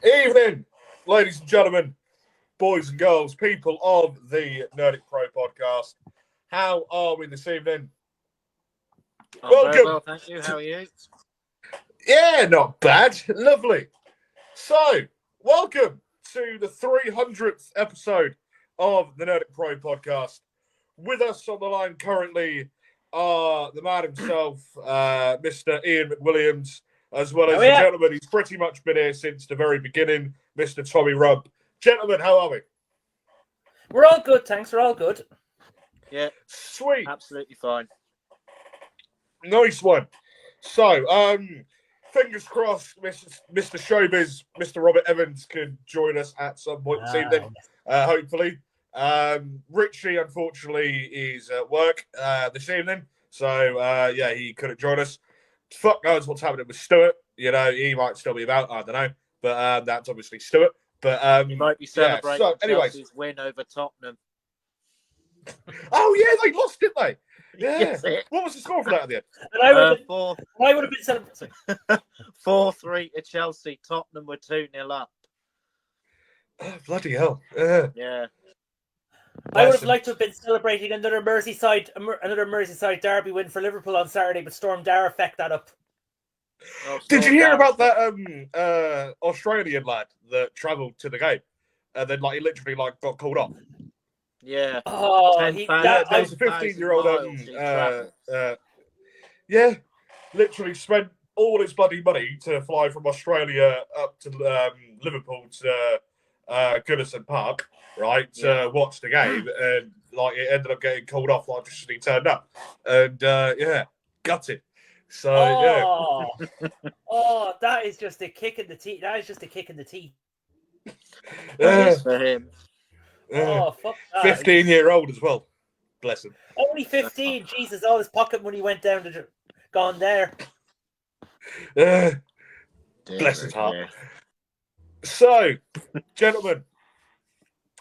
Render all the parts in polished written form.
Evening, ladies and gentlemen, boys and girls, people of the Nerdic Pro podcast. How are we this evening? Welcome. Very well, thank you. How are you? Yeah, not bad. Lovely. So, welcome to the 300th episode of the Nerdic Pro podcast. With us on the line currently are the man himself, Mr. Ian McWilliams, as well as the gentleman who's pretty much been here since the very beginning, Mr. Tommy Rubb. Gentlemen, how are we? We're all good, thanks. We're all good. Yeah. Sweet. Absolutely fine. Nice one. So, fingers crossed, Mr. Showbiz, Mr. Robert Evans can join us at some point this evening, hopefully. Richie, unfortunately, is at work this evening, so, he couldn't join us. Fuck knows what's happening with Stuart. You know, he might still be about, I don't know. But that's obviously Stuart. But he might be celebrating Chelsea's win over Tottenham. Oh, yeah, they lost, didn't they? Yeah. What was the score for that at the end? And I would have been celebrating. 4-3 to Chelsea. Tottenham were 2-0 up. Oh, bloody hell. Yeah. I would have liked to have been celebrating another Merseyside derby win for Liverpool on Saturday, but Storm Dara fecked that up. Did you hear about that Australian lad that travelled to the game and then he literally got called off? Yeah. Oh, that was a 15-year-old. Literally spent all his bloody money to fly from Australia up to Liverpool to Goodison Park, right, to watch the game, and it ended up getting called off just as he turned up, and gutted. So that is just a kick in the teeth. That is just a kick in the teeth. For him. Fuck that. 15-year-old as well. Bless him. Only 15. Jesus, all his pocket money went down gone there. Bless his heart. Yeah. So, gentlemen,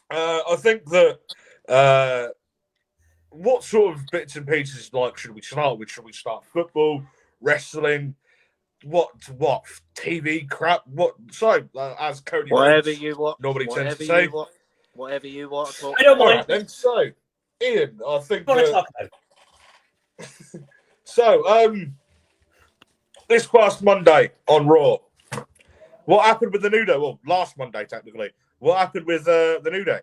I think that what sort of bits and pieces should we start with? Should we start football, wrestling? What TV crap? What? So, as Cody normally tends to say. Whatever you want to talk about. I don't mind. Right, then, so, Ian, I think. What want to talk about? So, this past Monday on Raw, what happened with the New Day? Well, last Monday, technically. What happened with the New Day?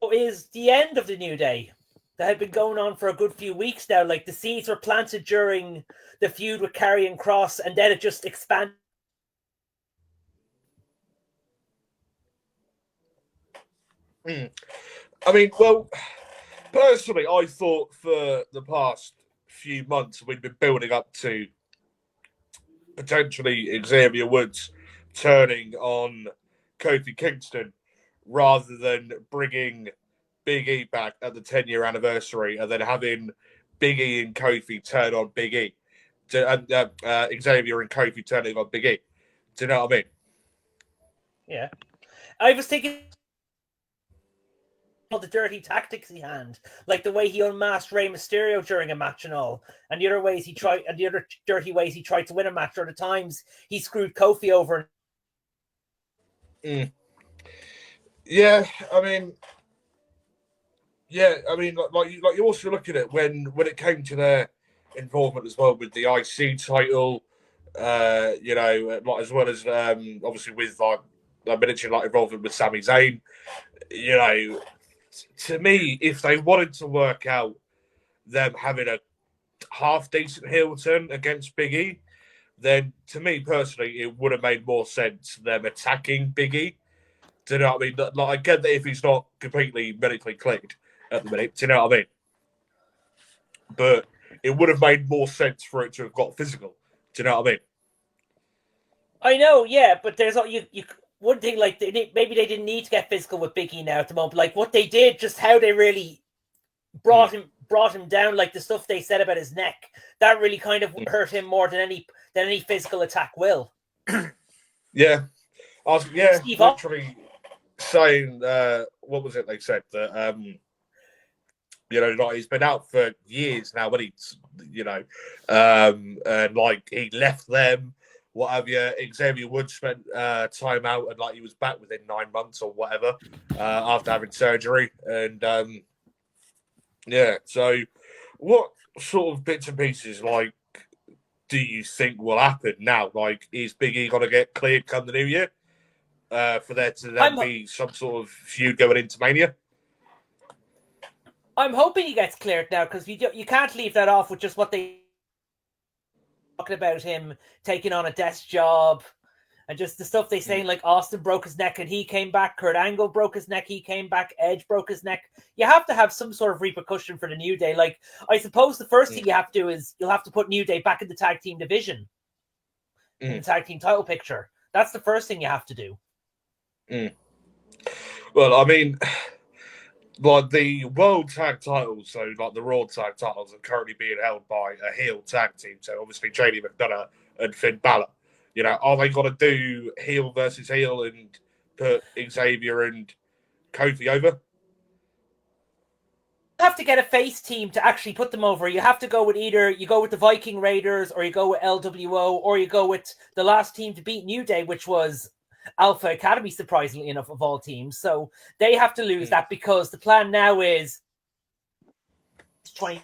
It is the end of the New Day that had been going on for a good few weeks now. The seeds were planted during the feud with Karrion Kross, and then it just expanded. I mean, well, personally, I thought for the past few months we'd been building up to potentially Xavier Woods turning on Kofi Kingston rather than bringing Big E back at the 10-year anniversary and then having Big E and Kofi turn on Big E. Xavier and Kofi turning on Big E. Do you know what I mean? Yeah. I was thinking all the dirty tactics he had, like the way he unmasked Rey Mysterio during a match and all, and the other dirty ways he tried to win a match, or the times he screwed Kofi over. Yeah, I mean, you also look at it when it came to their involvement as well with the IC title, as well as obviously with I mentioned involvement with Sami Zayn. To me, if they wanted to work out them having a half decent heel turn against Big E, then to me personally, it would have made more sense them attacking Big E. Do you know what I mean? I get that if he's not completely medically cleared at the minute, do you know what I mean? But it would have made more sense for it to have got physical. Do you know what I mean? I know, yeah, but there's you one thing, maybe they didn't need to get physical with Big E now at the moment. What they did, just how they really brought him down, the stuff they said about his neck, that really kind of hurt him more than any physical attack will. Yeah, literally saying what was it they said that he's been out for years now, but and he left them what have you. Xavier Woods spent time out, and like he was back within 9 months or whatever after having surgery. And yeah, so what sort of bits and pieces like do you think will happen now? Like, is Big E going to get cleared come the new year for there to then be some sort of feud going into Mania? I'm hoping he gets cleared now, because you can't leave that off with just what they talking about him taking on a desk job and just the stuff they saying, like Austin broke his neck and he came back, Kurt Angle broke his neck, he came back, Edge broke his neck. You have to have some sort of repercussion for the New Day. Like, I suppose the first thing you have to do is you'll have to put New Day back in the tag team division, in the tag team title picture. That's the first thing you have to do. Well, I mean, like the world tag titles, so like the Raw tag titles are currently being held by a heel tag team. So obviously JD McDonough and Finn Balor. You know, are they going to do heel versus heel and put Xavier and Kofi over? You have to get a face team to actually put them over. You have to go with you go with the Viking Raiders, or you go with LWO, or you go with the last team to beat New Day, which was Alpha Academy, surprisingly enough, of all teams. So they have to lose that, because the plan now is 20.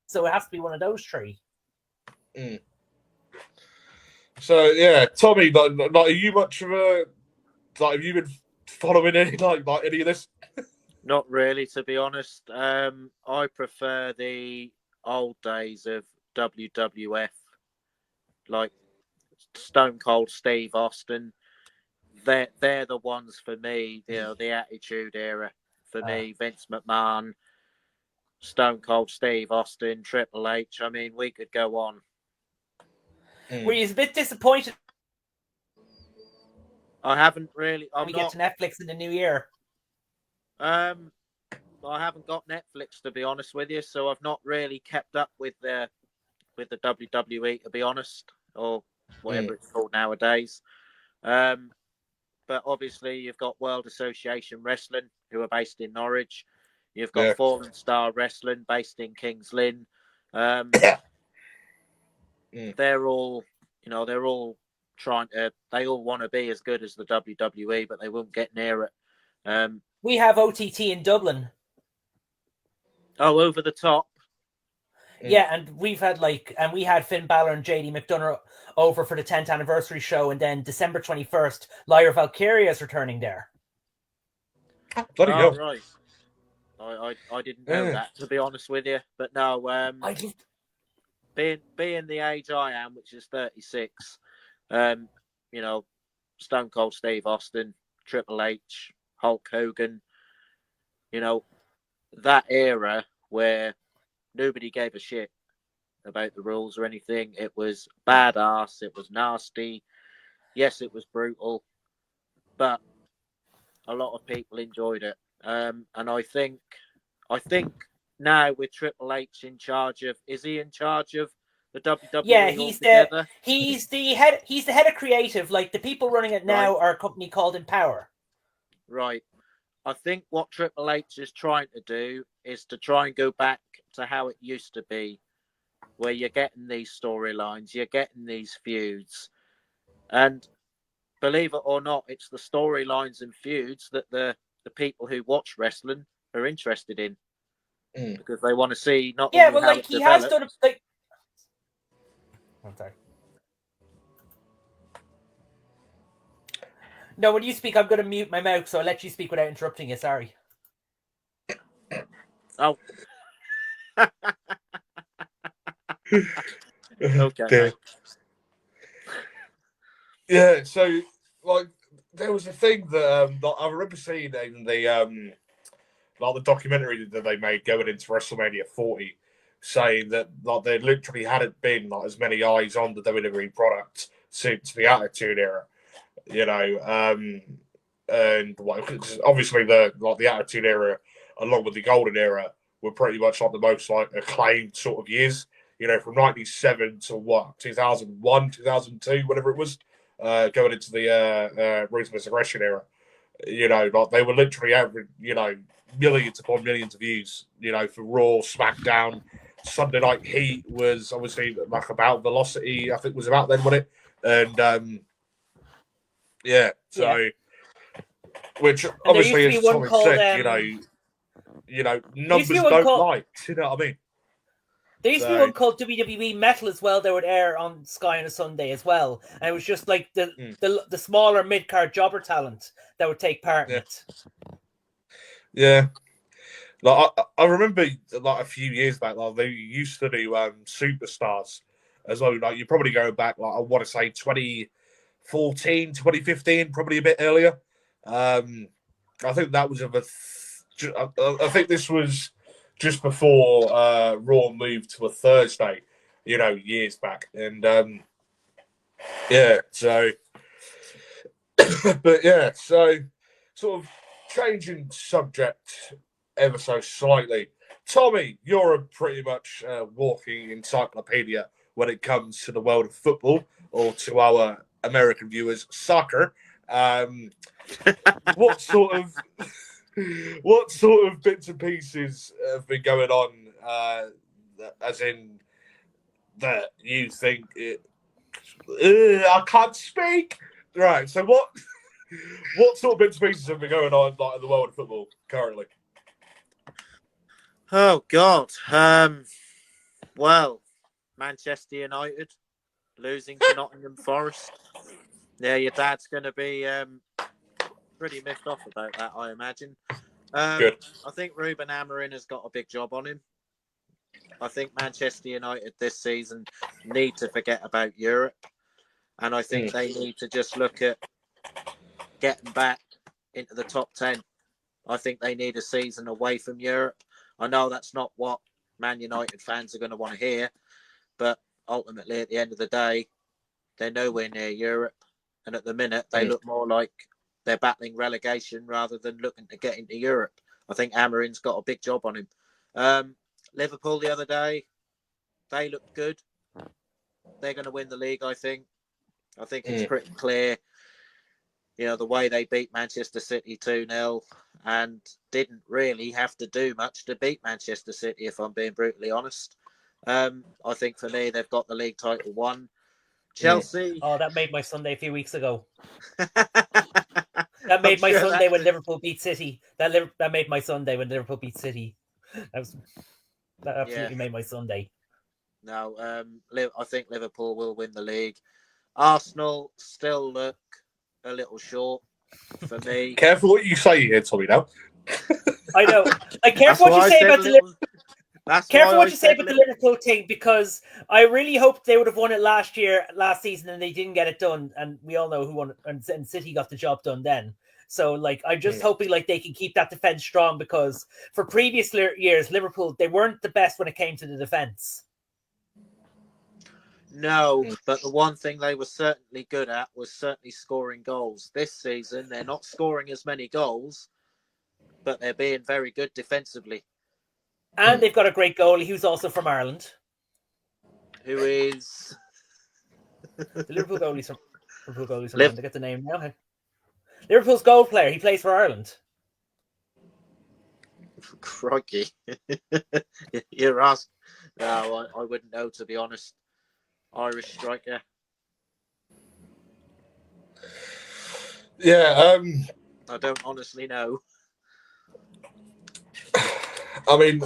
So it has to be one of those three. So yeah, Tommy, like, are you much of a have you been following any like any of this? Not really, to be honest. I prefer the old days of WWF, like Stone Cold Steve Austin. They're the ones for me. You know, the Attitude Era for me. Vince McMahon, Stone Cold Steve Austin, Triple H. I mean, we could go on. Were you a bit disappointed? I haven't really. Get to Netflix in the new year. I haven't got Netflix, to be honest with you, so I've not really kept up with the WWE, to be honest, or whatever it's called nowadays. But obviously, you've got World Association Wrestling, who are based in Norwich. You've got Fallen Star Wrestling, based in Kings Lynn. They're all, they're all they all want to be as good as the WWE, but they won't get near it. We have OTT in Dublin. Oh, Over the Top. Yeah, and we had Finn Balor and JD McDonough over for the 10th anniversary show, and then December 21st, Lyra Valkyria is returning there. Bloody hell. Right. I didn't know that, to be honest with you. But no, being the age I am, which is 36, Stone Cold Steve Austin, Triple H, Hulk Hogan, that era where nobody gave a shit about the rules or anything. It was badass. It was nasty. Yes, it was brutal, but a lot of people enjoyed it. And I think now with Triple H in charge of, is he in charge of the WWE? Yeah, he's the head of creative. Like, the people running it now are a company called Empower. Right. I think what Triple H is trying to do is to try and go back to how it used to be, where you're getting these storylines, you're getting these feuds. And believe it or not, it's the storylines and feuds that the people who watch wrestling are interested in. Because they want to see not only how it he develops, has done like. I'm sorry. No, when you speak, I'm going to mute my mouth, so I'll let you speak without interrupting you. Sorry. Oh. Okay. Yeah, so like there was a thing that I remember seeing in the the documentary that they made going into WrestleMania 40, saying that like there literally hadn't been like as many eyes on the WWE product since the Attitude Era, and obviously the Attitude Era along with the Golden Era were pretty much like the most like acclaimed sort of years, from 97 to 2001, 2002, whatever it was, going into the Ruthless Aggression Era. Like they were literally average, millions upon millions of views, for Raw, SmackDown, Sunday Night Heat was obviously like about velocity. I think was about then, wasn't it? And which And obviously, there used as to be one Tommy called said, there used to numbers be one don't called lie. You know what I mean? there used to be So, one called WWE Metal as well that would air on Sky on a Sunday as well, and it was just like the smaller mid card jobber talent that would take part in it. Yeah. Like I remember like a few years back, like they used to do superstars as well. Like you probably go back, like I want to say 2014, 2015, probably a bit earlier. I think that was I think this was just before Raw moved to a Thursday, years back. And so but so sort of changing subject ever so slightly. Tommy, you're a pretty much walking encyclopedia when it comes to the world of football, or to our American viewers, soccer. What sort of bits and pieces have been going on, as in that you think I can't speak. Right. So what sort of bits and pieces have been going on like in the world of football currently? Oh God. Well, Manchester United losing to Nottingham Forest. Yeah, your dad's going to be pretty miffed off about that, I imagine. Good. I think Ruben Amorim has got a big job on him. I think Manchester United this season need to forget about Europe, and I think they need to just look at getting back into the top 10. I think they need a season away from Europe. I know that's not what Man United fans are going to want to hear, but ultimately, at the end of the day, they're nowhere near Europe. And at the minute, they look more like they're battling relegation rather than looking to get into Europe. I think Amorim's got a big job on him. Liverpool the other day, they looked good. They're going to win the league, I think. I think it's pretty clear, the way they beat Manchester City 2-0 and didn't really have to do much to beat Manchester City, if I'm being brutally honest. I think for me, they've got the league title won. Chelsea. Oh, that made my Sunday a few weeks ago. That made my Sunday when Liverpool beat City. That made my Sunday when Liverpool beat City. That absolutely made my Sunday. No, I think Liverpool will win the league. Arsenal still look a little short for me. Careful what you say here, Tommy. Now, I know. Careful what you say about the Liverpool. Careful what you say about the Liverpool thing, because I really hoped they would have won it last season, and they didn't get it done. And we all know who won it, and City got the job done then. So, I'm just hoping they can keep that defense strong, because for previous years, Liverpool, they weren't the best when it came to the defense. No, but the one thing they were certainly good at was certainly scoring goals. This season, they're not scoring as many goals, but they're being very good defensively. And they've got a great goalie who's also from Ireland. Who is? The Liverpool goalie's from Ireland. I get the name now. Liverpool's goal player. He plays for Ireland. Crikey. You're asking. No, I wouldn't know, to be honest. Irish striker. Yeah, I don't honestly know. I mean,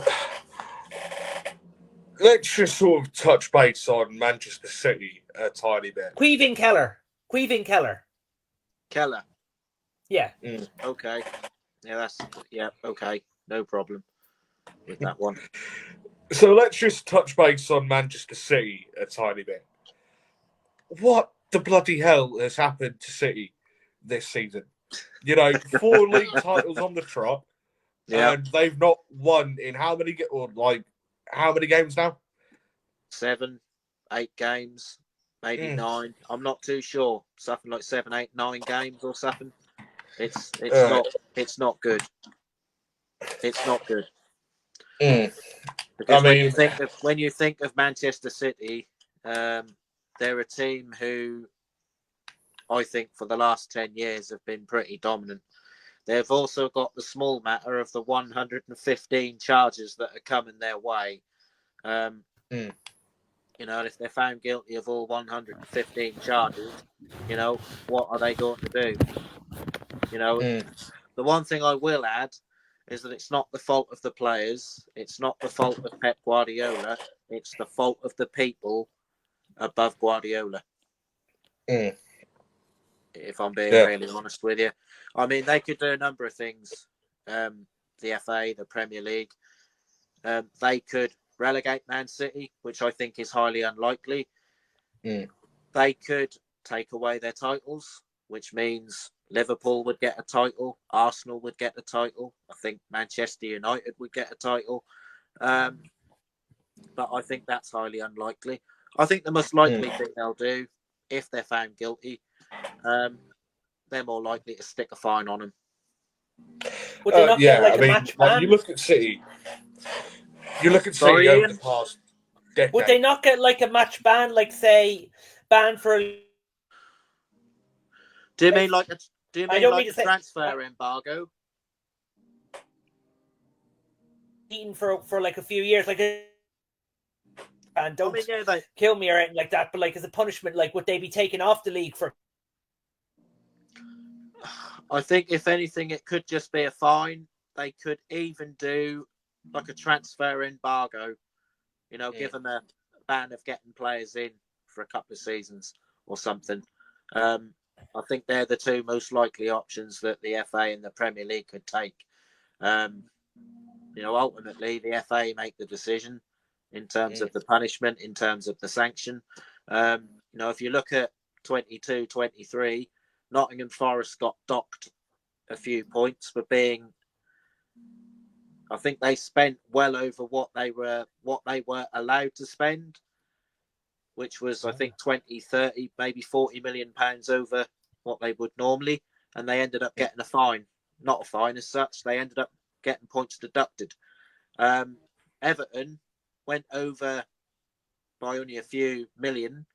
let's just sort of touch base on Manchester City a tiny bit. Caoimhín Keller. Keller. Yeah. Okay. Okay. No problem with that one. So let's just touch base on Manchester City a tiny bit. What the bloody hell has happened to City this season? 4 league titles on the trot, and they've not won in how many games now? 7, 8 games, maybe 9. I'm not too sure. Something like 7, 8, 9 games or something. It's not good. It's not good. Because when you think of Manchester City, they're a team who I think for the last 10 years have been pretty dominant. They've also got the small matter of the 115 charges that are coming their way. You know, if they're found guilty of all 115 charges, you know, what are they going to do? You know, the one thing I will add is that it's not the fault of the players. It's not the fault of Pep Guardiola. It's the fault of the people above Guardiola. If I'm being really honest with you. I mean, they could do a number of things. The FA, the Premier League. They could relegate Man City, which I think is highly unlikely. They could take away their titles, which means Liverpool would get a title, Arsenal would get a title, I think Manchester United would get a title. But I think that's highly unlikely. I think the most likely thing they'll do, if they're found guilty, they're more likely to stick a fine on them. Would they not get a match ban? You look at City. You look at City over the past decade. Would they not get a match ban, say ban for? Do you mean like a transfer embargo? Eaten for a few years, and don't kill me or anything like that. But as a punishment, would they be taken off the league for? I think if anything, it could just be a fine. They could even do a transfer embargo. You know, give them a ban of getting players in for a couple of seasons or something. I think they're the two most likely options that the FA and the Premier League could take. You know, ultimately, the FA make the decision in terms of the punishment, in terms of the sanction. You know, if you look at 22-23, Nottingham Forest got docked a few points for being. I think they spent well over what they were allowed to spend, which was, I think, 20, 30, maybe 40 million pounds over what they would normally. And they ended up getting a fine. Not a fine as such. They ended up getting points deducted. Everton went over by only a few million,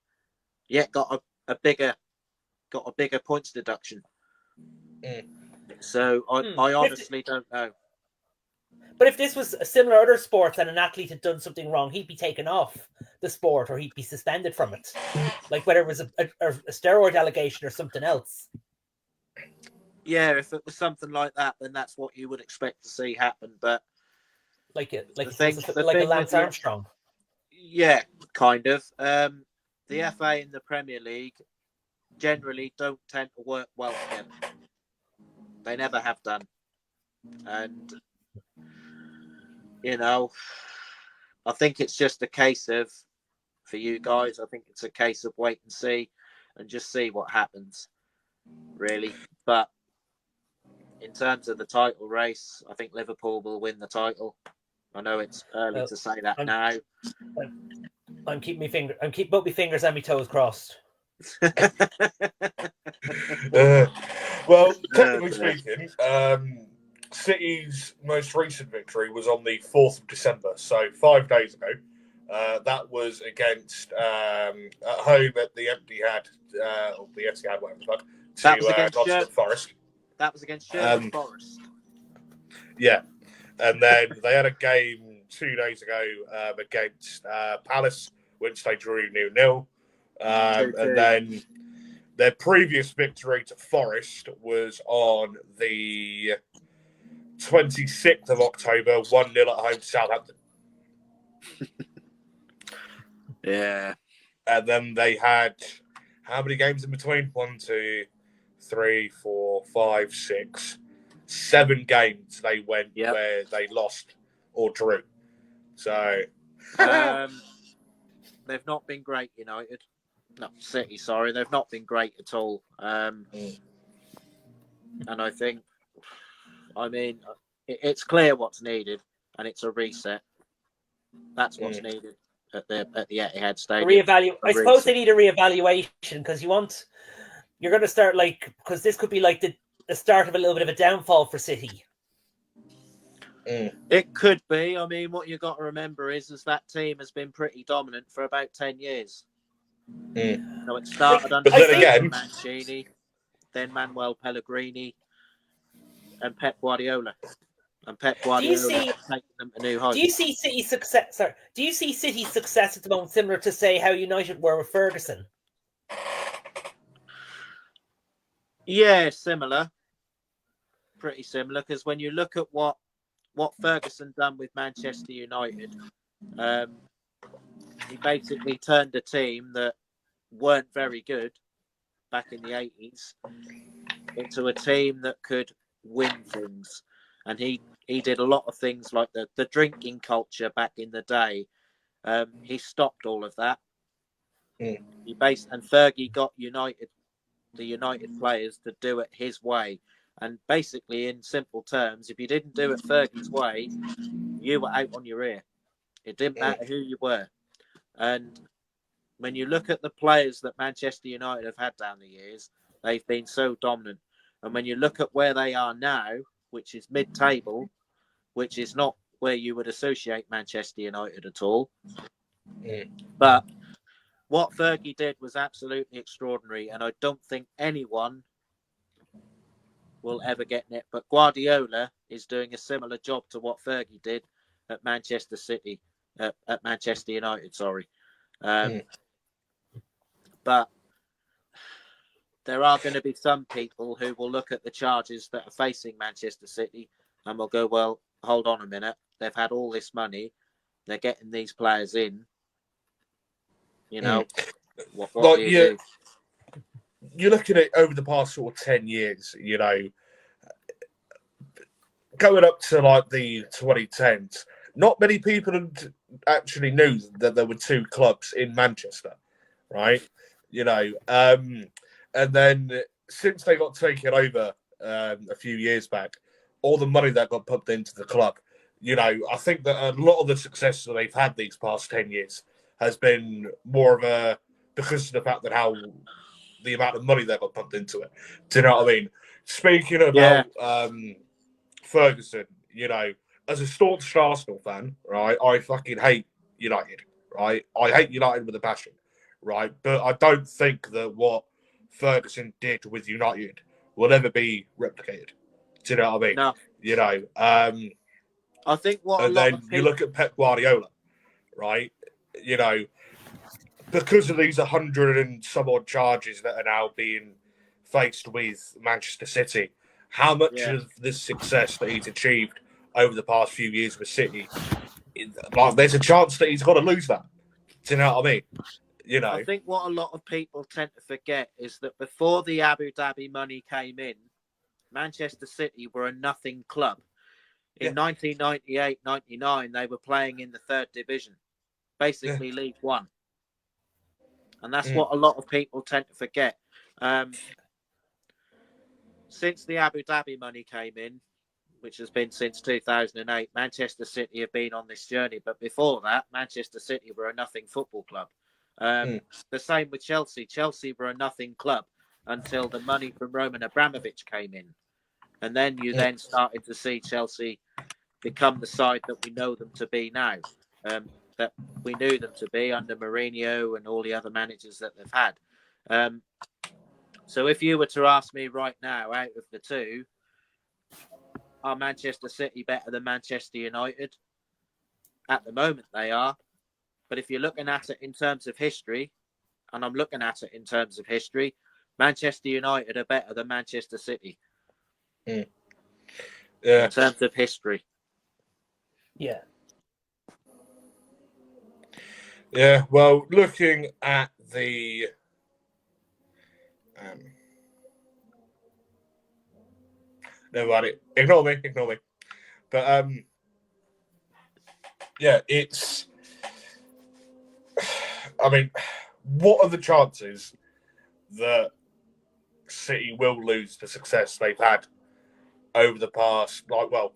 yet got a bigger points deduction. So I honestly don't know. But if this was a similar other sports and an athlete had done something wrong, he'd be taken off the sport or he'd be suspended from it. Whether it was a steroid allegation or something else. Yeah, if it was something like that, then that's what you would expect to see happen. But like a Lance Armstrong. Yeah, kind of. The FA and the Premier League generally don't tend to work well together. They never have done. And, you know, I think it's just a case of, for you guys, I think it's a case of wait and see and just see what happens, really. But in terms of the title race, I think Liverpool will win the title. I know it's early to say that now. I'm keeping both my fingers and my toes crossed. Well, technically speaking, City's most recent victory was on the 4th of December, so 5 days ago. That was against at home at the Etihad, or the Etihad, whatever the fuck, to Nottingham Forest. That was against Sherwood Forest. Yeah. And then they had a game 2 days ago against Palace, which they drew 0-0. And then their previous victory to Forest was on the 26th of October, 1-0 at home to Southampton. Yeah. And then they had how many games in between? 1, 2, 3, 4, 5, 6, 7 games they went where they lost or drew. So they've not been great, United. No, City, sorry. They've not been great at all. And I think, it's clear what's needed, and it's a reset. That's what's needed at the Etihad Stadium. I suppose they need a reevaluation because you're going to start because this could be the start of a little bit of a downfall for City. It could be. I mean, what you got to remember is that team has been pretty dominant for about 10 years. So it started under Mancini, then Manuel Pellegrini, and Pep Guardiola. And Pep Do you Guardiola see? has taken them to new heights. Do you see City's success? Sorry, do you see City's success at the moment similar to say how United were with Ferguson? Yeah, similar. Pretty similar, because when you look at what Ferguson done with Manchester United, he basically turned a team that weren't very good back in the 80s into a team that could win things. And he did a lot of things like the drinking culture back in the day. He stopped all of that. And Fergie got the United players to do it his way. And basically, in simple terms, if you didn't do it Fergie's way, you were out on your ear. It didn't matter who you were. And when you look at the players that Manchester United have had down the years, they've been so dominant. And when you look at where they are now, which is mid-table, which is not where you would associate Manchester United at all. But what Fergie did was absolutely extraordinary, and I don't think anyone will ever get it. But Guardiola is doing a similar job to what Fergie did at Manchester City, at Manchester United, sorry. But there are going to be some people who will look at the charges that are facing Manchester City and will go, well, hold on a minute. They've had all this money. They're getting these players in. You know, what do you do? You're looking at over the past sort of 10 years, you know, going up to like the 2010s, not many people actually knew that there were two clubs in Manchester, right? You know, and then since they got taken over a few years back, all the money that got pumped into the club, you know, I think that a lot of the success that they've had these past 10 years has been more of a, because of the fact that how the amount of money that got pumped into it. Do you know what I mean? Speaking about Ferguson, you know, as a staunch Arsenal fan, right, I fucking hate United, right? I hate United with a passion, right? But I don't think that what Ferguson did with United will ever be replicated. Do you know what I mean? No. You know, I think what and then you look at Pep Guardiola, right? You know, because of these 100 and some odd charges that are now being faced with Manchester City, how much of this success that he's achieved over the past few years with City, like there's a chance that he's got to lose that. Do you know what I mean? You know, I think what a lot of people tend to forget is that before the Abu Dhabi money came in, Manchester City were a nothing club. In 1998-99, they were playing in the third division, basically League One. And that's what a lot of people tend to forget. Since the Abu Dhabi money came in, which has been since 2008, Manchester City have been on this journey. But before that, Manchester City were a nothing football club. The same with Chelsea. Chelsea were a nothing club until the money from Roman Abramovich came in. And then you then started to see Chelsea become the side that we know them to be now. That we knew them to be under Mourinho and all the other managers that they've had. So if you were to ask me right now, out of the two, are Manchester City better than Manchester United? At the moment, they are. But if you're looking at it in terms of history, and I'm looking at it in terms of history, Manchester United are better than Manchester City. Yeah. In terms of history. Yeah. Yeah, well, looking at the never mind, ignore me. But yeah, it's I mean, what are the chances that City will lose the success they've had over the past, like, well,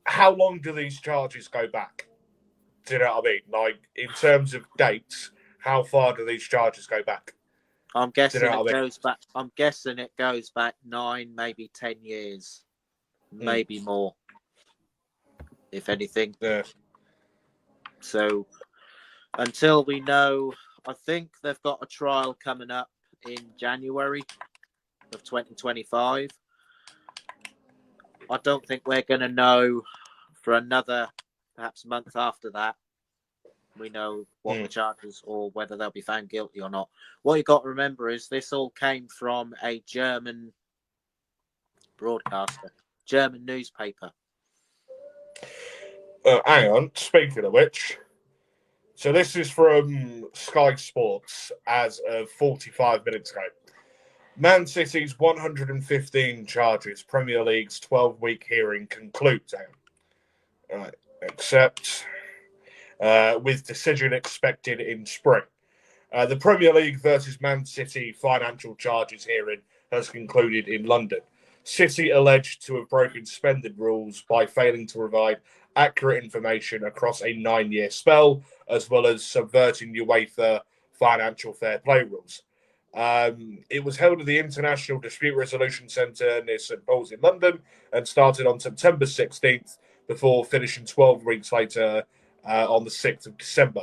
how long do these charges go back? Do you know what I mean? Like, in terms of dates, how far do these charges go back? I'm guessing goes back. I'm guessing it goes back 9, maybe 10 years, maybe more, if anything. Yeah. So until we know, I think they've got a trial coming up in January of 2025. I don't think we're going to know for another perhaps month after that. We know what the charges or whether they'll be found guilty or not. What you got to remember is this all came from a German broadcaster, German newspaper. Hang on. Speaking of which, so this is from Sky Sports as of 45 minutes ago. Man City's 115 charges, Premier League's 12-week hearing concludes. Right, except with decision expected in spring. The Premier League versus Man City financial charges hearing has concluded in London. City alleged to have broken spending rules by failing to provide accurate information across a 9-year spell, as well as subverting UEFA financial fair play rules. It was held at the International Dispute Resolution Centre near St Paul's in London and started on September 16th before finishing 12 weeks later on the 6th of December.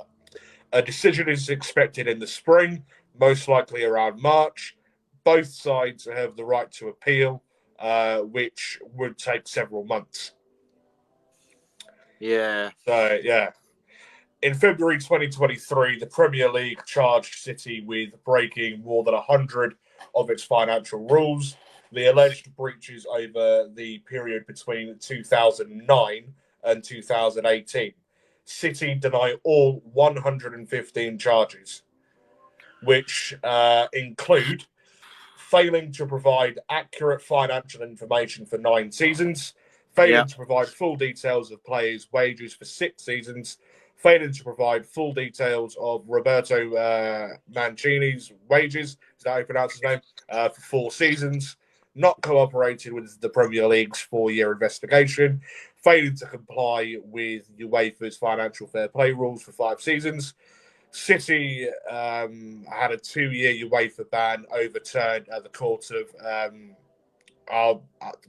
A decision is expected in the spring, most likely around March. Both sides have the right to appeal, which would take several months. Yeah. So, yeah. In February 2023, the Premier League charged City with breaking more than 100 of its financial rules. The alleged breaches over the period between 2009 and 2018. City deny all 115 charges, which include failing to provide accurate financial information for 9 seasons, failing to provide full details of players' wages for 6 seasons, failing to provide full details of Roberto Mancini's wages, is that how you pronounce his name, for 4 seasons, not cooperated with the Premier League's 4-year investigation, failing to comply with UEFA's financial fair play rules for 5 seasons. City had a 2-year UEFA ban overturned at the court of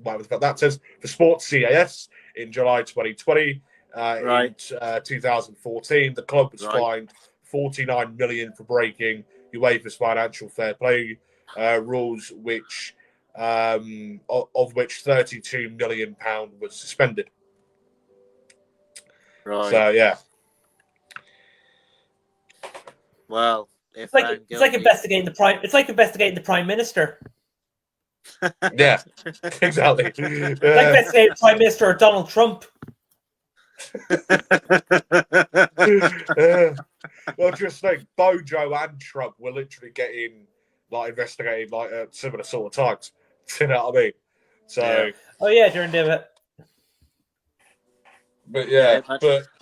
that says for Sports CAS in July 2020. In 2014, the club was fined 49 million for breaking UEFA's financial fair play rules, which of which 32 million pound was suspended. Right. So yeah. Well, it's like investigating the prime. It's like investigating the prime minister. Yeah, exactly. Like investigating the prime minister or Donald Trump. Well, just think, Bojo and Trump were literally getting investigated at similar sort of times. You know what I mean? So, During the. But yeah,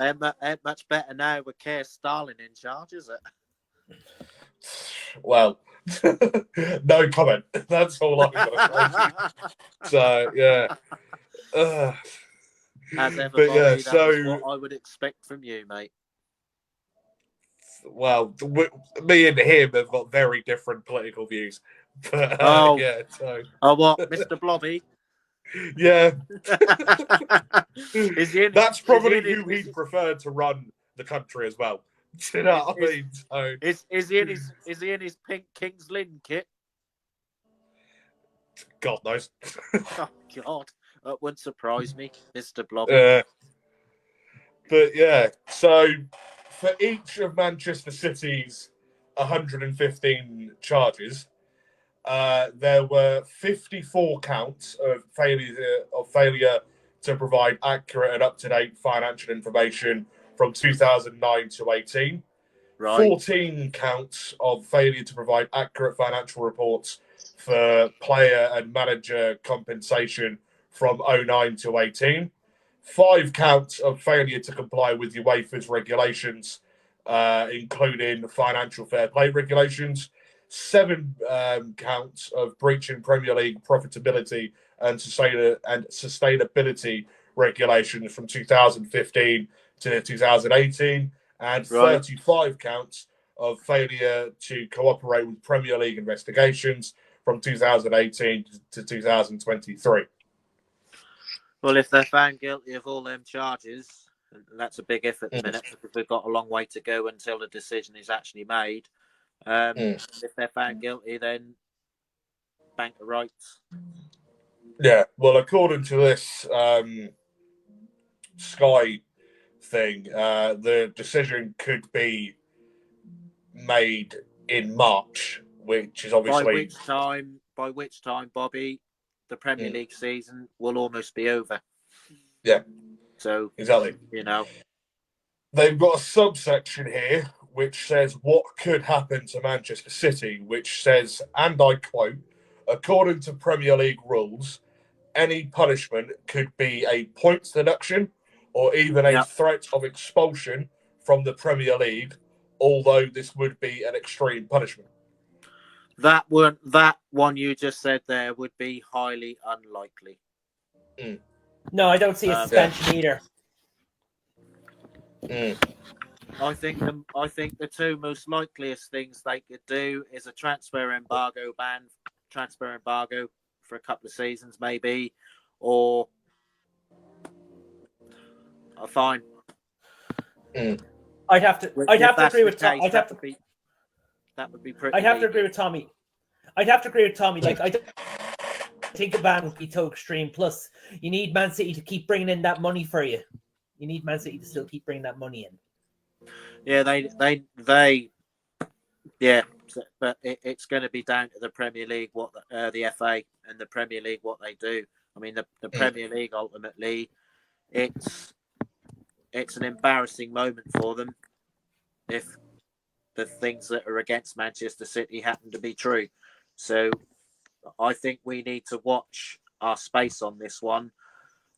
ain't much better now with Keir Starling in charge, is it? Well, no comment. That's all I'm going to say. So yeah. As ever, Bobby, that's what I would expect from you, mate. Well, me and him have got very different political views. But, yeah. So. Oh, what, Mr. Blobby? Yeah. That's probably who he'd prefer to run the country as well. Do you know what I mean? So, is he in his pink King's Lynn kit? God knows. Oh God, that wouldn't surprise me, Mr. Blobby. But yeah, so for each of Manchester City's 115 charges, there were 54 counts of failure to provide accurate and up-to-date financial information from 2009 to 18. 14 counts of failure to provide accurate financial reports for player and manager compensation from 09 to 18. 5 counts of failure to comply with UEFA's regulations, including financial fair play regulations. 7 counts of breaching Premier League profitability and sustainability regulations from 2015 to 2018, and 35 counts of failure to cooperate with Premier League investigations from 2018 to 2023. Well, if they're found guilty of all them charges, and that's a big if at the minute, because we've got a long way to go until the decision is actually made. If they're found guilty, then bank of rights. Yeah, well, according to this Sky thing, the decision could be made in March, which is obviously By which time, Bobby, the Premier Mm. League season will almost be over. Yeah, So exactly. They've got a subsection here which says what could happen to Manchester City, which says, and I quote, according to Premier League rules, any punishment could be a points deduction or even a threat of expulsion from the Premier League, although this would be an extreme punishment. That one you just said there would be highly unlikely. Mm. No, I don't see a suspension either. Mm. I think the two most likeliest things they could do is a transfer embargo for a couple of seasons, maybe, or a fine. Mm. I'd have to agree with Tommy. That would be pretty. I'd have to agree with Tommy. Like, I don't think a ban would be too extreme. Plus, you need Man City to keep bringing in that money for you. You need Man City to still keep bringing that money in. Yeah, but it's going to be down to the Premier League, what the FA and the Premier League, what they do. I mean, the Premier League ultimately, it's an embarrassing moment for them if the things that are against Manchester City happen to be true. So I think we need to watch our space on this one,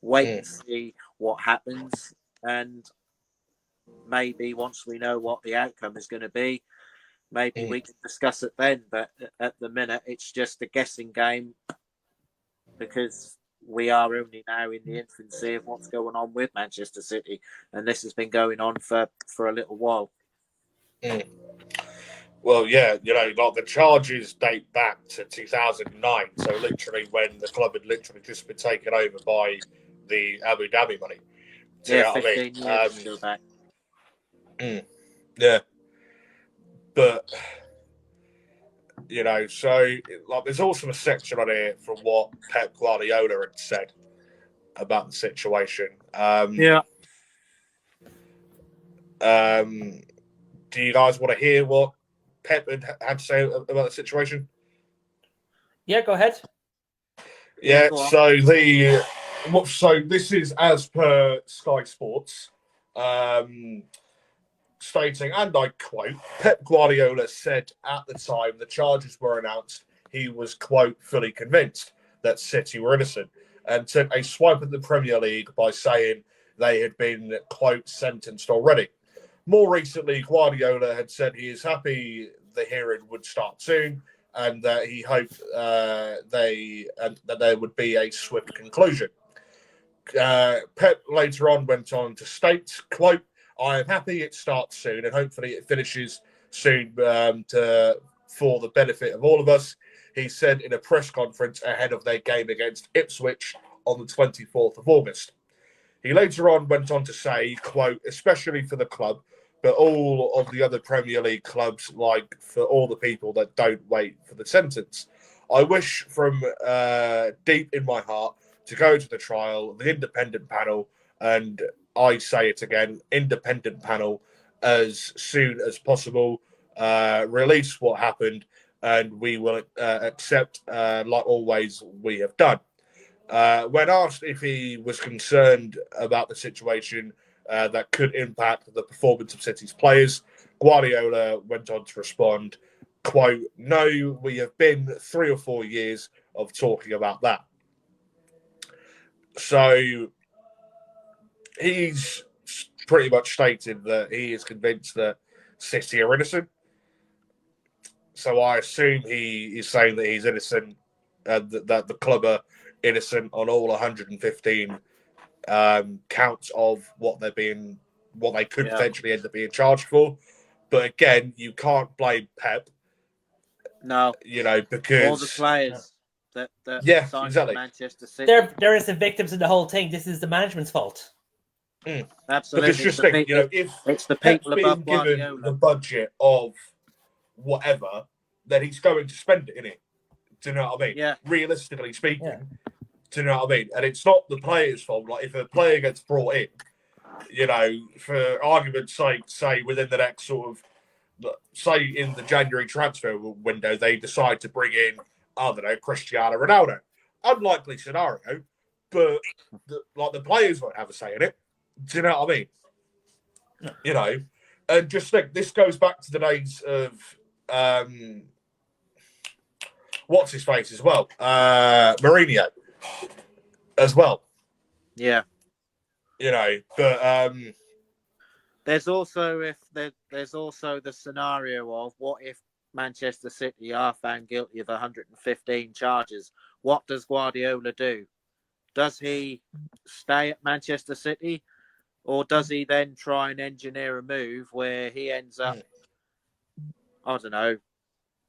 wait and see what happens, and maybe once we know what the outcome is going to be, maybe we can discuss it then. But at the minute, it's just a guessing game because we are only now in the infancy of what's going on with Manchester City, and this has been going on for a little while. Mm. Well, yeah, like the charges date back to 2009, so literally when the club had literally just been taken over by the Abu Dhabi money. Do you know what 15 years ago back. Yeah, but so like there's also a section on here from what Pep Guardiola had said about the situation. Do you guys want to hear what Pep had to say about the situation? Yeah, go ahead. Yeah, so this is as per Sky Sports, stating, and I quote, Pep Guardiola said at the time the charges were announced, he was, quote, fully convinced that City were innocent, and took a swipe at the Premier League by saying they had been, quote, sentenced already. More recently, Guardiola had said he is happy the hearing would start soon, and that he hoped that there would be a swift conclusion. Pep later on went on to state, quote, I am happy it starts soon, and hopefully it finishes soon for the benefit of all of us, he said in a press conference ahead of their game against Ipswich on the 24th of August. He later on went on to say, quote, especially for the club, but all of the other Premier League clubs, like for all the people that don't wait for the sentence. I wish from deep in my heart to go to the trial, the independent panel, and I say it again, independent panel, as soon as possible, release what happened, and we will accept, like always we have done. When asked if he was concerned about the situation that could impact the performance of City's players, Guardiola went on to respond, quote, no, we have been 3 or 4 years of talking about that. So he's pretty much stated that he is convinced that City are innocent. So I assume he is saying that he's innocent, that the club are innocent on all 115 counts of what they could potentially end up being charged for. But again, you can't blame Pep. No, because all the players that signed exactly. Manchester City. There is the victims in the whole thing. This is the management's fault. Absolutely, because just think, if it's the Pep's people being above given Guardiola. the budget of whatever, then he's going to spend it, innit? Do you know what I mean? Yeah. Realistically speaking. Yeah. Do you know what I mean? And it's not the player's fault. Like, if a player gets brought in, you know, for argument's sake, say within the next sort of, say in the January transfer window, they decide to bring in, I don't know, Cristiano Ronaldo. Unlikely scenario, but the players won't have a say in it. Do you know what I mean? You know, and just think, this goes back to the days of what's his face as well, Mourinho as well. Yeah. You know, but there's also there's also the scenario of what if Manchester City are found guilty of 115 charges? What does Guardiola do? Does he stay at Manchester City, or does he then try and engineer a move where he ends up, I don't know,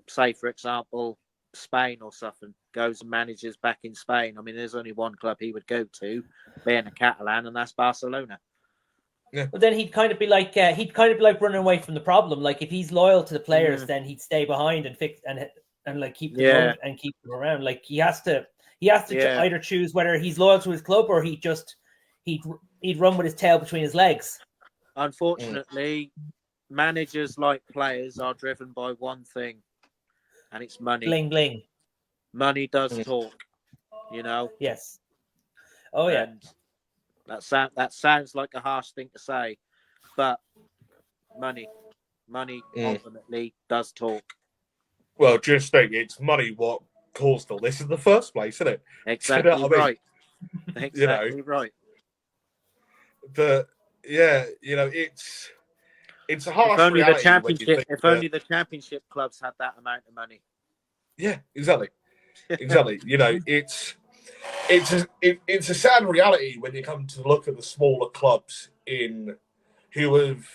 say for example, Spain or something, goes and manages back in Spain? I mean, there's only one club he would go to, being a Catalan, and that's Barcelona. Yeah. But then he'd kind of be like running away from the problem. Like, if he's loyal to the players, then he'd stay behind and fix and like keep them and keep them around. Like, he has to either choose whether he's loyal to his club or he'd run with his tail between his legs. Unfortunately, managers like players are driven by one thing, and it's money. Bling bling. Money does talk, you know. Yes. Oh yeah. And that sounds like a harsh thing to say, but money ultimately does talk. Well, just think, it's money what caused all this in the first place, isn't it? Exactly, you know right. I mean? Exactly, you know? Right. But yeah, you know, it's a harsh if only reality. The championship, if only the championship clubs had that amount of money. Yeah, exactly. Exactly. You know, it's a sad reality when you come to look at the smaller clubs who have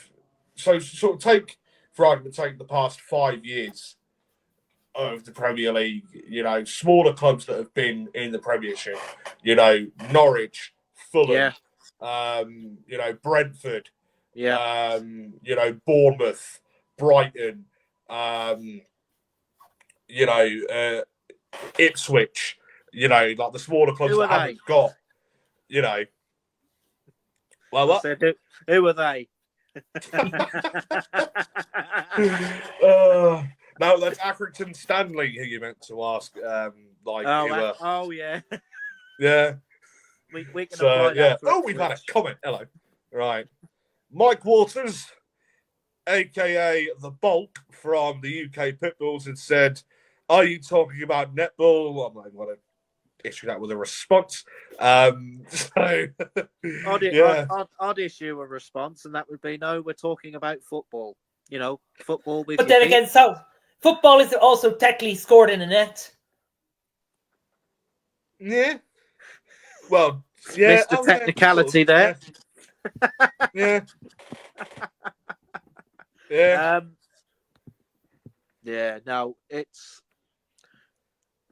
sort of take, for argument's sake, the past 5 years of the Premier League. You know, smaller clubs that have been in the Premiership. You know, Norwich, Fulham. You know, Brentford. You know, Bournemouth, Brighton. You know, Ipswich. You know, like the smaller clubs that haven't got. You know, well, what? Who are they? No, that's Accrington Stanley who you meant to ask. Oh yeah, yeah. We can apply that. We've had a comment. Hello, right, Mike Waters, aka the Bulk from the UK Pitbulls, had said, "Are you talking about netball?" I'm not going to issue that with a response. I'd issue a response, and that would be, no, we're talking about football. You know, football. But then again, so football is also technically scored in a net. Yeah. Well, yeah. Mr. Technicality there. Yeah. Yeah. Yeah. No,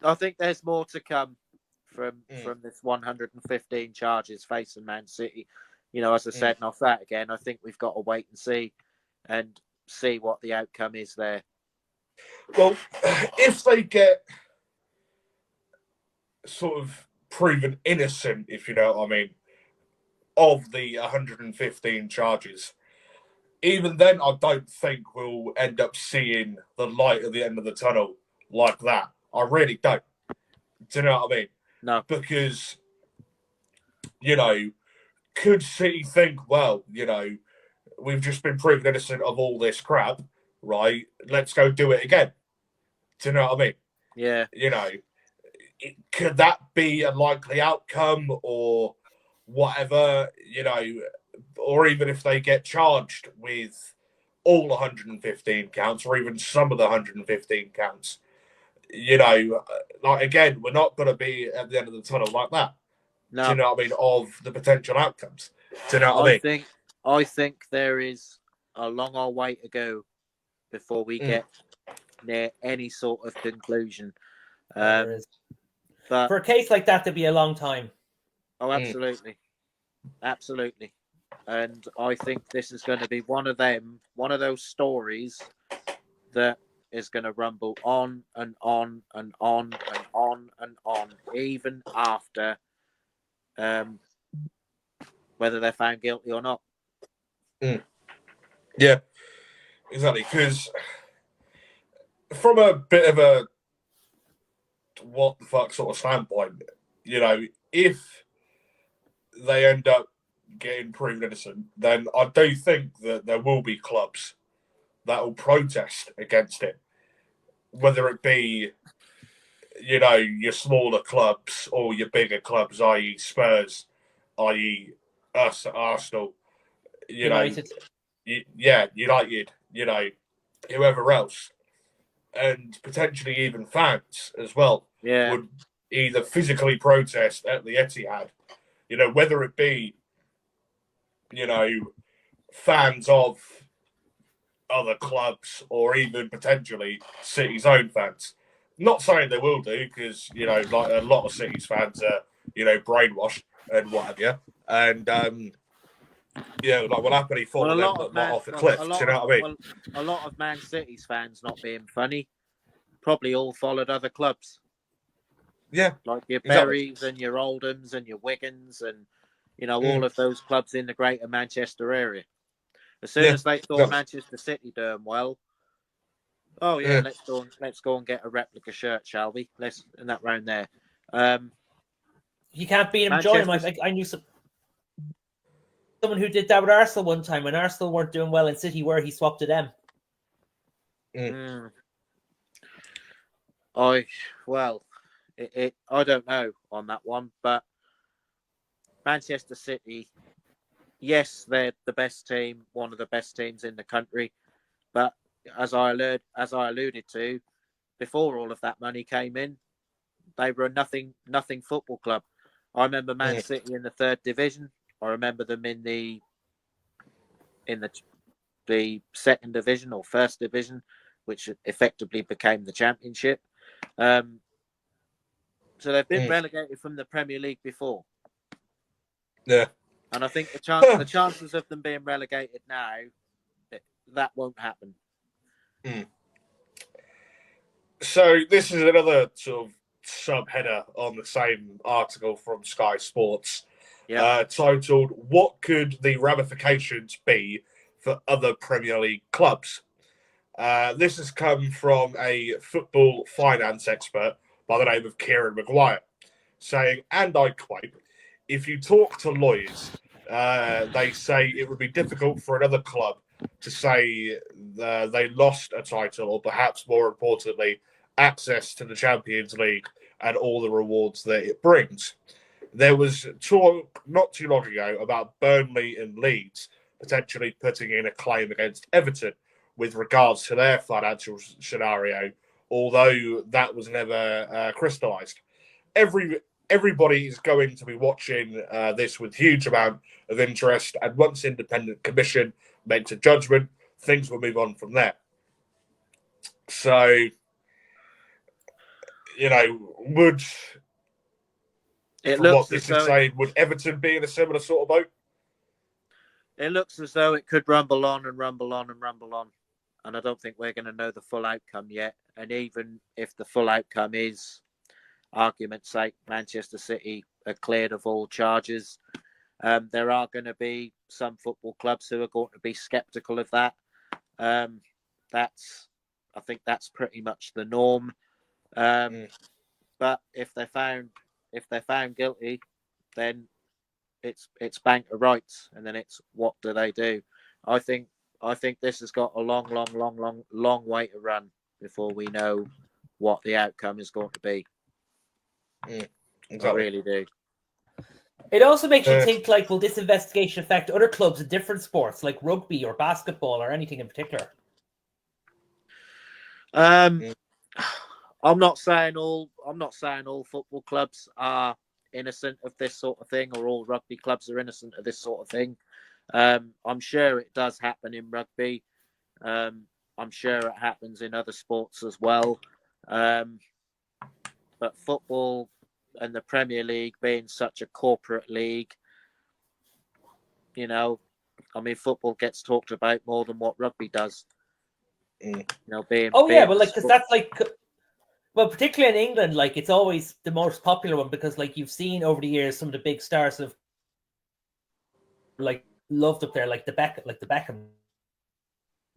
I think there's more to come from this 115 charges facing Man City. You know, as I said, and off that again, I think we've got to wait and see what the outcome is there. Well, if they get sort of proven innocent, if you know what I mean, of the 115 charges, even then, I don't think we'll end up seeing the light at the end of the tunnel like that. I really don't. Do you know what I mean? No. Because, you know, could City think, well, you know, we've just been proven innocent of all this crap, right? Let's go do it again. Do you know what I mean? Yeah. You know, could that be a likely outcome or whatever, you know, or even if they get charged with all 115 counts or even some of the 115 counts, you know, like, again, we're not going to be at the end of the tunnel like that. No. Do you know what I mean? Of the potential outcomes. Do you know what I mean? I think there is a long old way to go before we get near any sort of conclusion. But for a case like that to be a long time. Oh, absolutely. Absolutely. And I think this is going to be one of those stories that is going to rumble on and on and on and on and on, even after whether they're found guilty or not. Yeah, exactly. Because from a bit of a what the fuck sort of standpoint, if they end up getting proven innocent, then I do think that there will be clubs that will protest against it, whether it be, your smaller clubs or your bigger clubs, i.e. Spurs, i.e. us at Arsenal, United. United, whoever else, and potentially even fans as well would either physically protest at the Etihad, whether it be, fans of other clubs or even potentially City's own fans. Not saying they will do, because, like a lot of City's fans are, brainwashed and what have you. And, like will happily follow them off a cliff. Do you know what I mean? Well, a lot of Man City's fans, not being funny, probably all followed other clubs. Yeah. Like your Berries and your Oldhams and your Wigans and, all of those clubs in the greater Manchester area. As soon as they thought Manchester City doing well, let's go and get a replica shirt, shall we? And that round there. You can't beat him, join him. I knew someone who did that with Arsenal one time when Arsenal weren't doing well and City were. He swapped to them. I don't know on that one, but Manchester City, yes, they're the best team, one of the best teams in the country, but as I alluded to, before all of that money came in, they were a nothing football club. I remember Man City in the 3rd division. I remember them in the 2nd division or 1st division, which effectively became the Championship. So they've been relegated from the Premier League before. Yeah. And I think the chances of them being relegated now, that won't happen. So this is another sort of subheader on the same article from Sky Sports, titled, "What could the ramifications be for other Premier League clubs?" This has come from a football finance expert by the name of Kieran Maguire, saying, and I quote, "If you talk to lawyers, they say it would be difficult for another club to say they lost a title, or perhaps more importantly, access to the Champions League and all the rewards that it brings. There was talk not too long ago about Burnley and Leeds potentially putting in a claim against Everton with regards to their financial scenario, although that was never crystallised. Everybody is going to be watching this with huge amount of interest, and once independent commission makes a judgment, things will move on from there." So, would Everton be in a similar sort of boat? It looks as though it could rumble on and rumble on and rumble on. And I don't think we're going to know the full outcome yet. And even if the full outcome is, argument's sake, Manchester City are cleared of all charges, there are going to be some football clubs who are going to be sceptical of that. I think that's pretty much the norm. But if they're found guilty, then it's bank of rights, and then it's what do they do? I think this has got a long way to run before we know what the outcome is going to be. Exactly. I really do. It also makes you think, will this investigation affect other clubs in different sports, like rugby or basketball or anything in particular? I'm not saying all football clubs are innocent of this sort of thing, or all rugby clubs are innocent of this sort of thing. I'm sure it does happen in rugby. I'm sure it happens in other sports as well. But football and the Premier League being such a corporate league, football gets talked about more than what rugby does. Mm. Being well, like because that's like, well, particularly in England, like it's always the most popular one because like you've seen over the years some of the big stars have like loved up there, like the Beckham.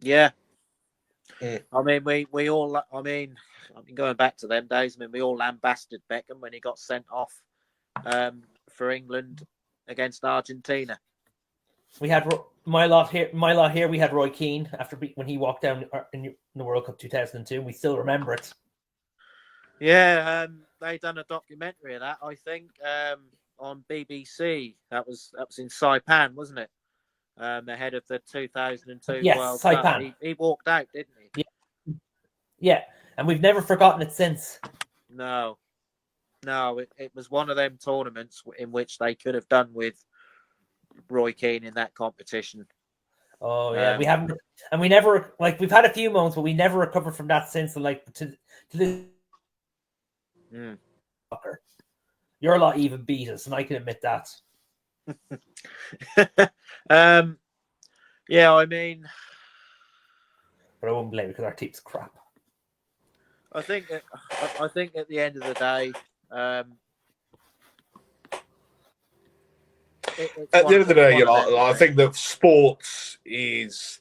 Yeah. Mm. I mean, we all. I mean, going back to them days. I mean, we all lambasted Beckham when he got sent off for England against Argentina. We had my lot here. We had Roy Keane when he walked down in the World Cup 2002. We still remember it. Yeah, they done a documentary of that. I think on BBC. That was in Saipan, wasn't it? Ahead of the 2002 yes, World Saipan. Cup. He walked out, didn't he? Yeah, and we've never forgotten it since. No, it was one of them tournaments in which they could have done with Roy Keane in that competition. Oh yeah, we haven't, and we never like we've had a few moments, but we never recovered from that since. And like to this, your lot even beat us, and I can admit that. Yeah, I mean, but I won't blame it because our team's crap. I think at the end of the day, at the end of the day, I think that sports is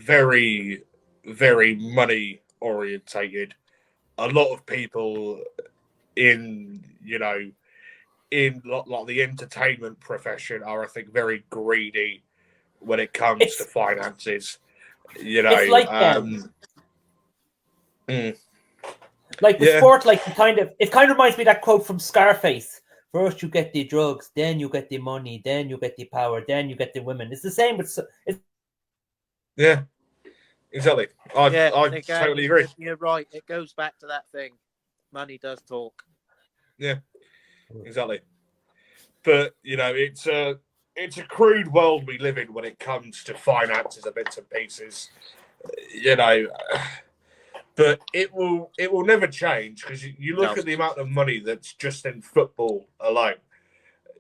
very, very money orientated. A lot of people in like the entertainment profession are, I think, very greedy when it comes to finances. It's like like with sport, like it kind of reminds me of that quote from Scarface. First you get the drugs, then you get the money, then you get the power, then you get the women. It's the same with yeah, exactly. I totally agree. You're right. It goes back to that thing. Money does talk. Yeah, exactly. But it's a crude world we live in when it comes to finances and bits and pieces. But it will never change because you look at the amount of money that's just in football alone.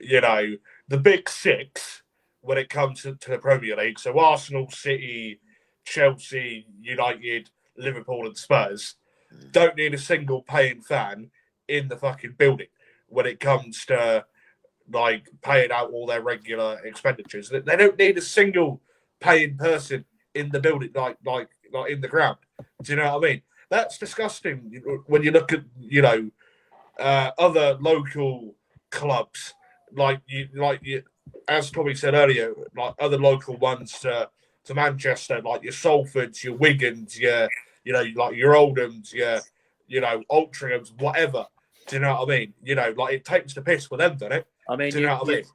The big six when it comes to the Premier League. So Arsenal, City, Chelsea, United, Liverpool, and Spurs don't need a single paying fan in the fucking building when it comes to like paying out all their regular expenditures. They don't need a single paying person in the building, like in the ground. Do you know what I mean? That's disgusting when you look at other local clubs, like you, as Tommy said earlier, like other local ones to Manchester, like your Salfords, your Wigans, like your Oldhams, your Altrinchams, whatever. Do you know what I mean? Like it takes the piss for them, doesn't it? I mean,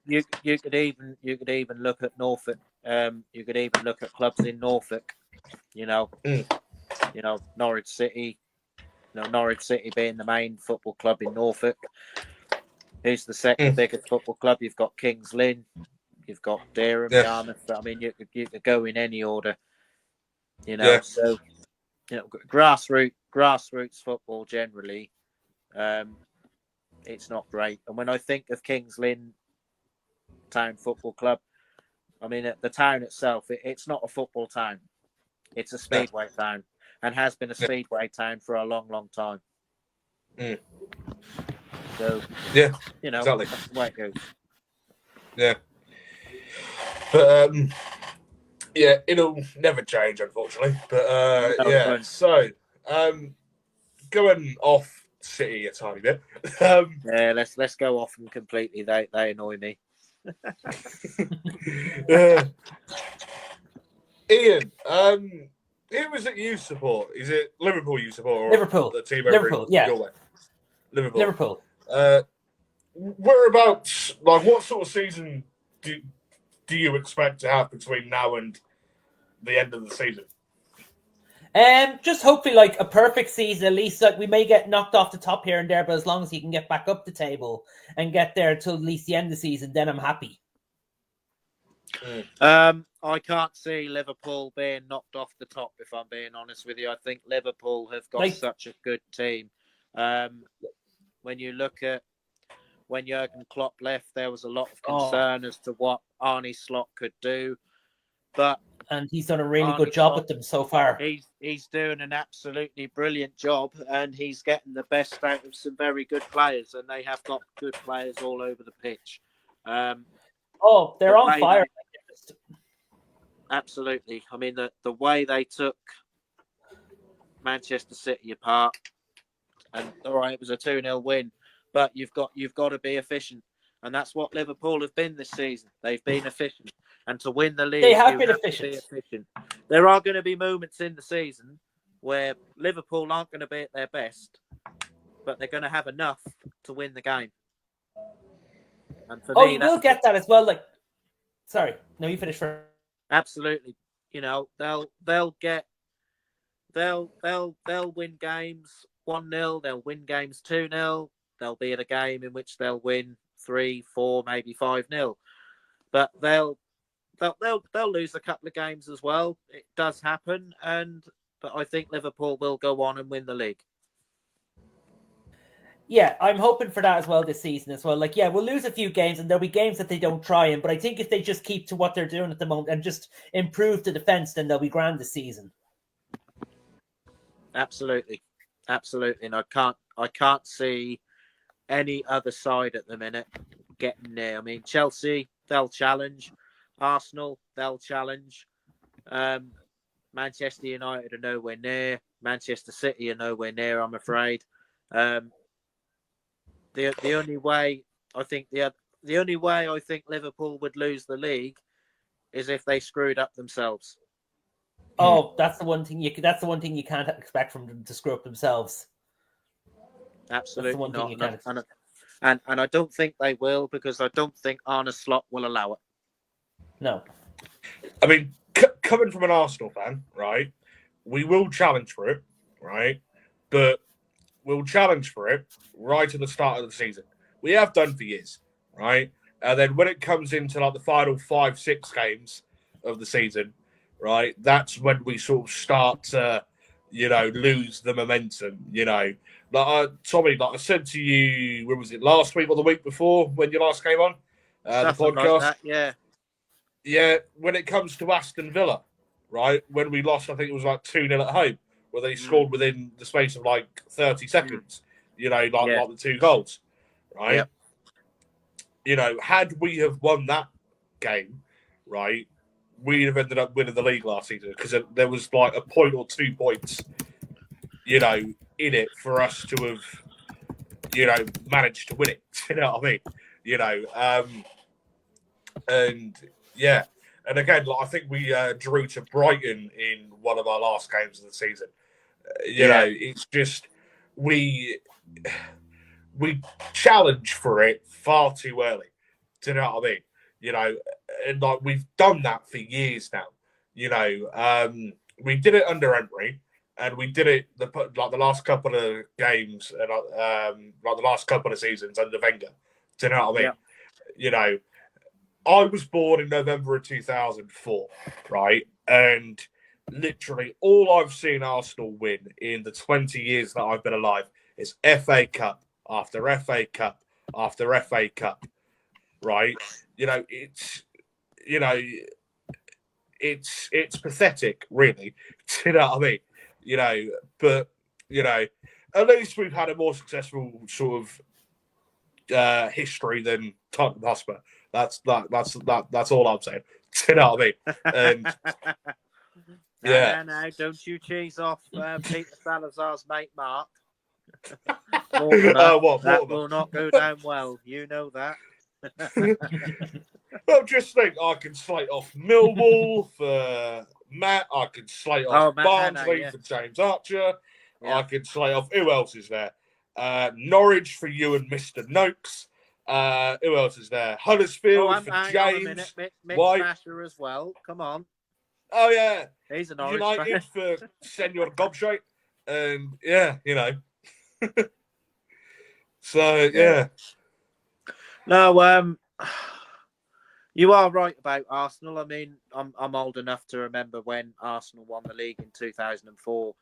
you could even look at Norfolk. You could even look at clubs in Norfolk. Norwich City. Norwich City being the main football club in Norfolk. Who's the second biggest football club? You've got Kings Lynn. You've got Dereham, Yarmouth. I mean, you could go in any order. So grassroots football generally. It's not great. And when I think of Kings Lynn Town Football Club, I mean, the town itself, it's not a football town. It's a speedway town and has been a speedway town for a long, long time. So, exactly. That's the way it goes. Yeah. But, it'll never change, unfortunately. But, So, going off City a tiny bit. Let's go off them completely. They annoy me. Ian, who is it you support? Is it Liverpool you support? Or Liverpool. The team Liverpool, yeah. Your way? Liverpool. Whereabouts? Like, what sort of season do you expect to have between now and the end of the season? Just hopefully like a perfect season. At least like we may get knocked off the top here and there, but as long as you can get back up the table and get there till at least the end of the season, then I'm happy. I can't see Liverpool being knocked off the top, if I'm being honest with you. I think Liverpool have got such a good team. When you look at when Jurgen Klopp left, there was a lot of concern as to what Arne Slot could do. and he's done a really Arne good job Slot, with them so far. He's doing an absolutely brilliant job, and he's getting the best out of some very good players, and they have got good players all over the pitch. They're on fire. Absolutely. I mean, the way they took Manchester City apart, and all right, it was a 2-0 win, but you've got to be efficient, and that's what Liverpool have been this season. They've been efficient, and to win the league, they have been efficient. There are going to be moments in the season where Liverpool aren't going to be at their best, but they're going to have enough to win the game. And for me, you will get that as well. Like, sorry, no, you finish first. Absolutely, you know they'll win games 1-0. They'll win games 2-0. They'll be in a game in which they'll win 3-4, maybe 5-0. But they'll lose a couple of games as well. It does happen, but I think Liverpool will go on and win the league. Yeah, I'm hoping for that as well this season as well. Like, yeah, we'll lose a few games and there'll be games that they don't try in, but I think if they just keep to what they're doing at the moment and just improve the defense, then they'll be grand this season. Absolutely. And I can't see any other side at the minute getting there. I mean, Chelsea, they'll challenge. Arsenal, they'll challenge. Manchester United are nowhere near. Manchester City are nowhere near, I'm afraid. The only way I think Liverpool would lose the league is if they screwed up themselves. Oh, that's the one thing you can't expect from them, to screw up themselves. Absolutely not. And I don't think they will, because I don't think Arne Slot will allow it. No. I mean, coming from an Arsenal fan, right, we will challenge for it, right? But we'll challenge for it right at the start of the season. We have done for years, right? And then when it comes into like the final 5-6 games of the season, right, that's when we sort of start to, lose the momentum, Like, Tommy, like I said to you, when was it, last week or the week before when you last came on the podcast? Like that, yeah, when it comes to Aston Villa, right, when we lost, I think it was like 2-0 at home, where they scored within the space of like 30 seconds, like the 2 goals, right? Yep. Had we have won that game, right, we'd have ended up winning the league last season, because there was like a point or 2 points, in it for us to have, managed to win it. You know what I mean? And yeah. And again, like, I think we drew to Brighton in one of our last games of the season. It's just we challenge for it far too early. Do you know what I mean? And like we've done that for years now. We did it under Emery, and we did it the last couple of games and like the last couple of seasons under Wenger. Do you know what I mean? Yeah. I was born in November of 2004, right? And literally all I've seen Arsenal win in the 20 years that I've been alive is FA Cup after FA Cup after FA Cup, right? It's pathetic, really. Do you know what I mean? But at least we've had a more successful sort of history than Tottenham Hotspur. That's all I'm saying. Do you know what I mean? And No, don't you cheese off Peter Salazar's mate Mark. That will not go down well. You know that. Well, just think, I can slate off Millwall for Matt. I can slate off Barnsley for James Archer. Yeah. I can slate off, who else is there? Norwich for you and Mr. Noakes. Who else is there? Huddersfield for James. Mick Smasher as well. Come on. Oh, yeah. He's an Norwich United for Senor Gobshite. And, yeah, So, yeah. No, you are right about Arsenal. I mean, I'm old enough to remember when Arsenal won the league in 2004,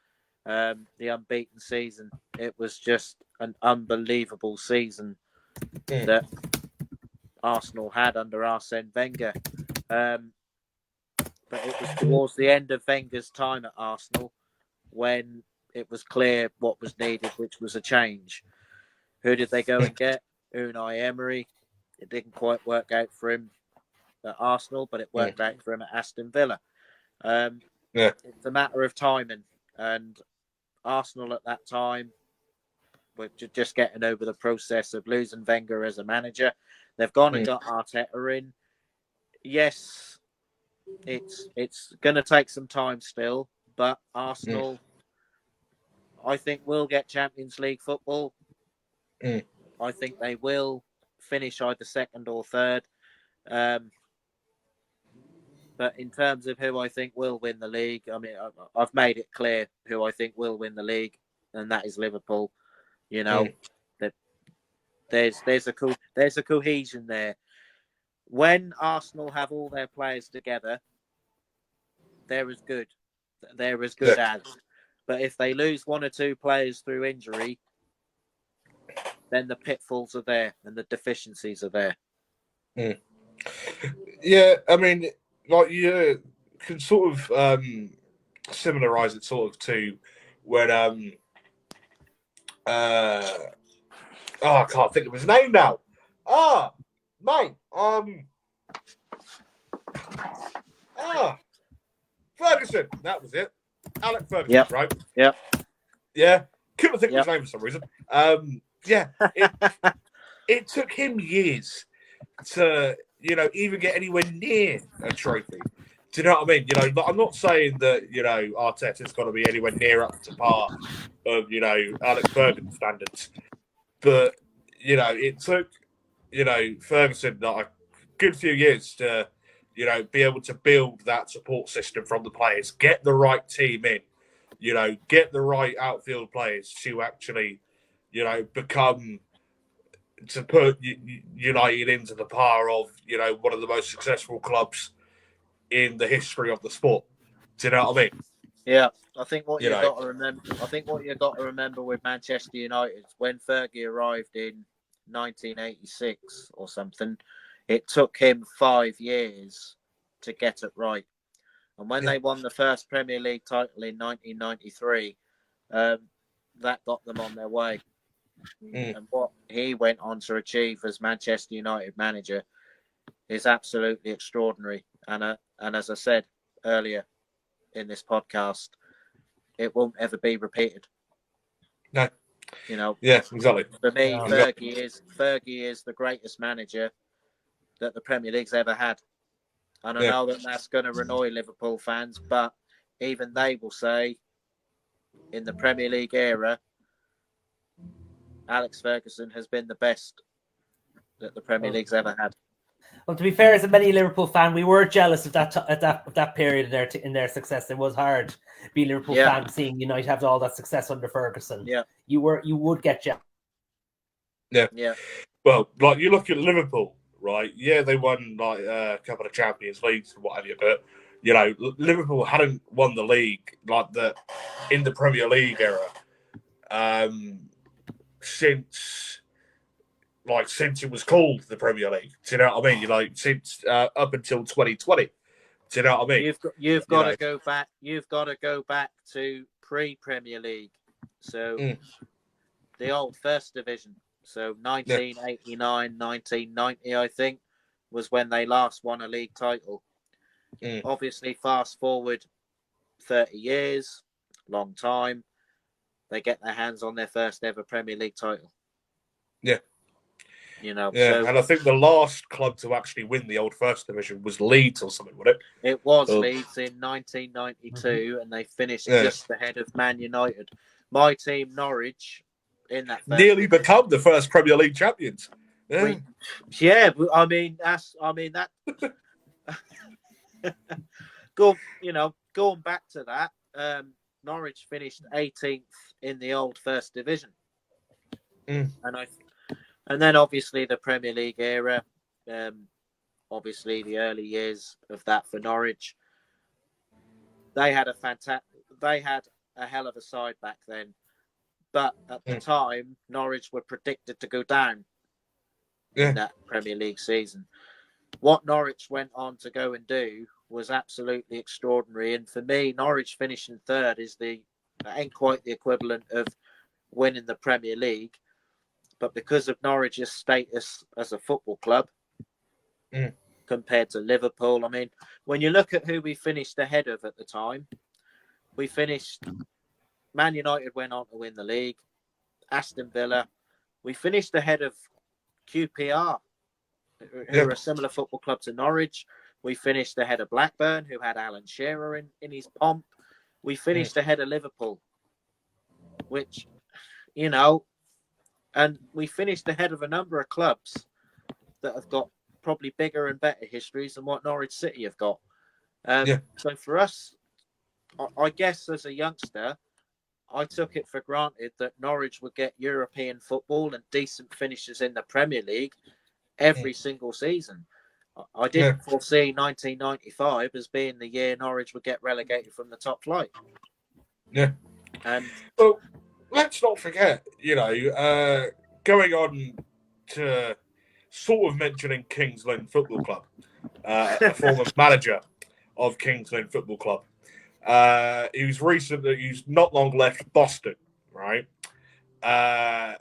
the unbeaten season. It was just an unbelievable season that Arsenal had under Arsene Wenger. but it was towards the end of Wenger's time at Arsenal when it was clear what was needed, which was a change. Who did they go and get? Unai Emery. It didn't quite work out for him at Arsenal, but it worked out for him at Aston Villa. It's a matter of timing, and Arsenal at that time were just getting over the process of losing Wenger as a manager. They've gone and got Arteta in. Yes, it's going to take some time still, but Arsenal, I think, will get Champions League football. I think they will finish either second or third. But in terms of who I think will win the league, I mean, I've made it clear who I think will win the league, and that is Liverpool. You know, that there's a cohesion there. When Arsenal have all their players together, they're as good. They're as good as. But if they lose one or two players through injury, then the pitfalls are there and the deficiencies are there. Yeah, I mean, like you can sort of similarize it sort of to when I can't think of his name now. Mate, Ferguson, that was it. Alex Ferguson, right? Yep. Yeah, couldn't think of his name for some reason. It took him years to, even get anywhere near a trophy. Do you know what I mean? I'm not saying that, Arteta's got to be anywhere near up to par of, Alex Ferguson standards. But, it took, Ferguson like a good few years to, be able to build that support system from the players, get the right team in, get the right outfield players to actually, become, to put United into the par of, one of the most successful clubs in the history of the sport. Do you know what I mean? Yeah, I think what you've got to remember. I think what you've got to remember with Manchester United, when Fergie arrived in 1986 or something, it took him 5 years to get it right. And when they won the first Premier League title in 1993, that got them on their way. And what he went on to achieve as Manchester United manager is absolutely extraordinary. And as I said earlier in this podcast, it won't ever be repeated. No. Yeah, exactly. For me, Fergie is the greatest manager that the Premier League's ever had. And I know that that's going to annoy Liverpool fans, but even they will say in the Premier League era, Alex Ferguson has been the best that the Premier League's ever had. Well, to be fair, as a many Liverpool fan, we were jealous of that period in their success. It was hard being a Liverpool fan, seeing United have all that success under Ferguson. Yeah, you would get jealous. Yeah. Well, like you look at Liverpool, right? Yeah, they won like a couple of Champions Leagues and what have you, but Liverpool hadn't won the league like in the Premier League era since it was called the Premier League. Do you know what I mean? Since up until 2020. Do you know what I mean? You've got to go back. You've got to go back to pre-Premier League. So the old First Division. So 1989, 1990, I think, was when they last won a league title. Obviously, fast forward 30 years, long time, they get their hands on their first ever Premier League title. Yeah. So, and I think the last club to actually win the old First Division was Leeds or something, wasn't it? It was Leeds in 1992, and they finished just ahead of Man United. My team, Norwich, in that nearly become the first Premier League champions. That. Going back to that, Norwich finished 18th in the old First Division, and then obviously the Premier League era, obviously the early years of that for Norwich. They had a hell of a side back then. But at the time, Norwich were predicted to go down in that Premier League season. What Norwich went on to go and do was absolutely extraordinary. And for me, Norwich finishing third ain't quite the equivalent of winning the Premier League. But because of Norwich's status as a football club compared to Liverpool, I mean, when you look at who we finished ahead of at the time, Man United went on to win the league, Aston Villa. We finished ahead of QPR, who are a similar football club to Norwich. We finished ahead of Blackburn, who had Alan Shearer in his pomp. We finished ahead of Liverpool, which, and we finished ahead of a number of clubs that have got probably bigger and better histories than what Norwich City have got. So for us, I guess as a youngster, I took it for granted that Norwich would get European football and decent finishes in the Premier League every single season. I didn't foresee 1995 as being the year Norwich would get relegated from the top flight. Yeah. And well, let's not forget, going on to sort of mentioning Kings Lynn Football Club, a former manager of Kings Lynn Football Club. He's not long left Boston, right?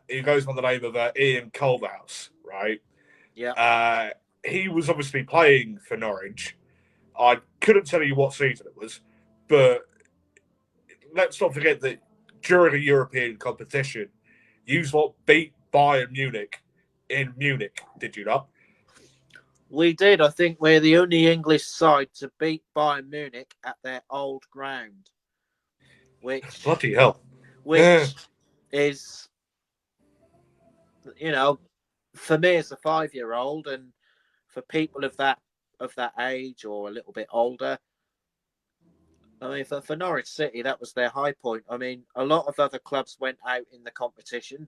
He goes by the name of Ian Culverhouse, right? Yeah. He was obviously playing for Norwich. I couldn't tell you what season it was, but let's not forget that during a European competition, you beat Bayern Munich in Munich, did you not? We did. I think we're the only English side to beat Bayern Munich at their old ground. Which bloody hell. Which is, for me as a 5-year-old, and for people of that age or a little bit older, I mean, for Norwich City, that was their high point. I mean, a lot of other clubs went out in the competition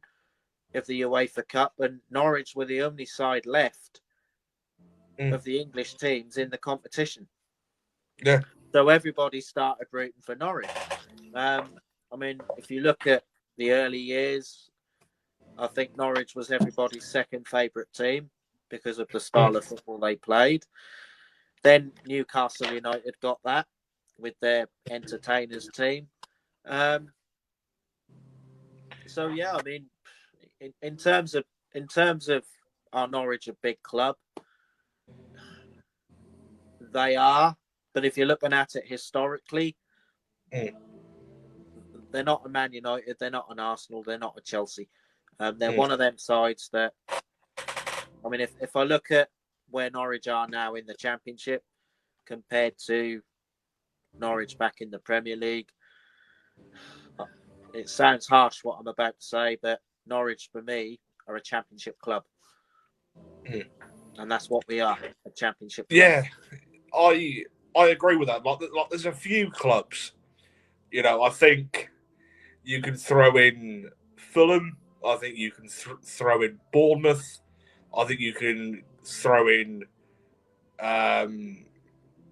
of the UEFA Cup, and Norwich were the only side left of the English teams in the competition. Yeah. So everybody started rooting for Norwich. I mean, if you look at the early years, I think Norwich was everybody's second favourite team because of the style of football they played. Then Newcastle United got that with their entertainers team. So yeah, I mean, in terms of are Norwich a big club? They are, but if you're looking at it historically, they're not a Man United, they're not an Arsenal, they're not a Chelsea. They're one of them sides that, I mean, if I look at where Norwich are now in the Championship compared to Norwich back in the Premier League, it sounds harsh what I'm about to say, but Norwich for me are a Championship club. And that's what we are, a Championship club. Yeah, I agree with that. Like there's a few clubs, I think you can throw in Fulham. I think you can throw in Bournemouth. I think you can throw in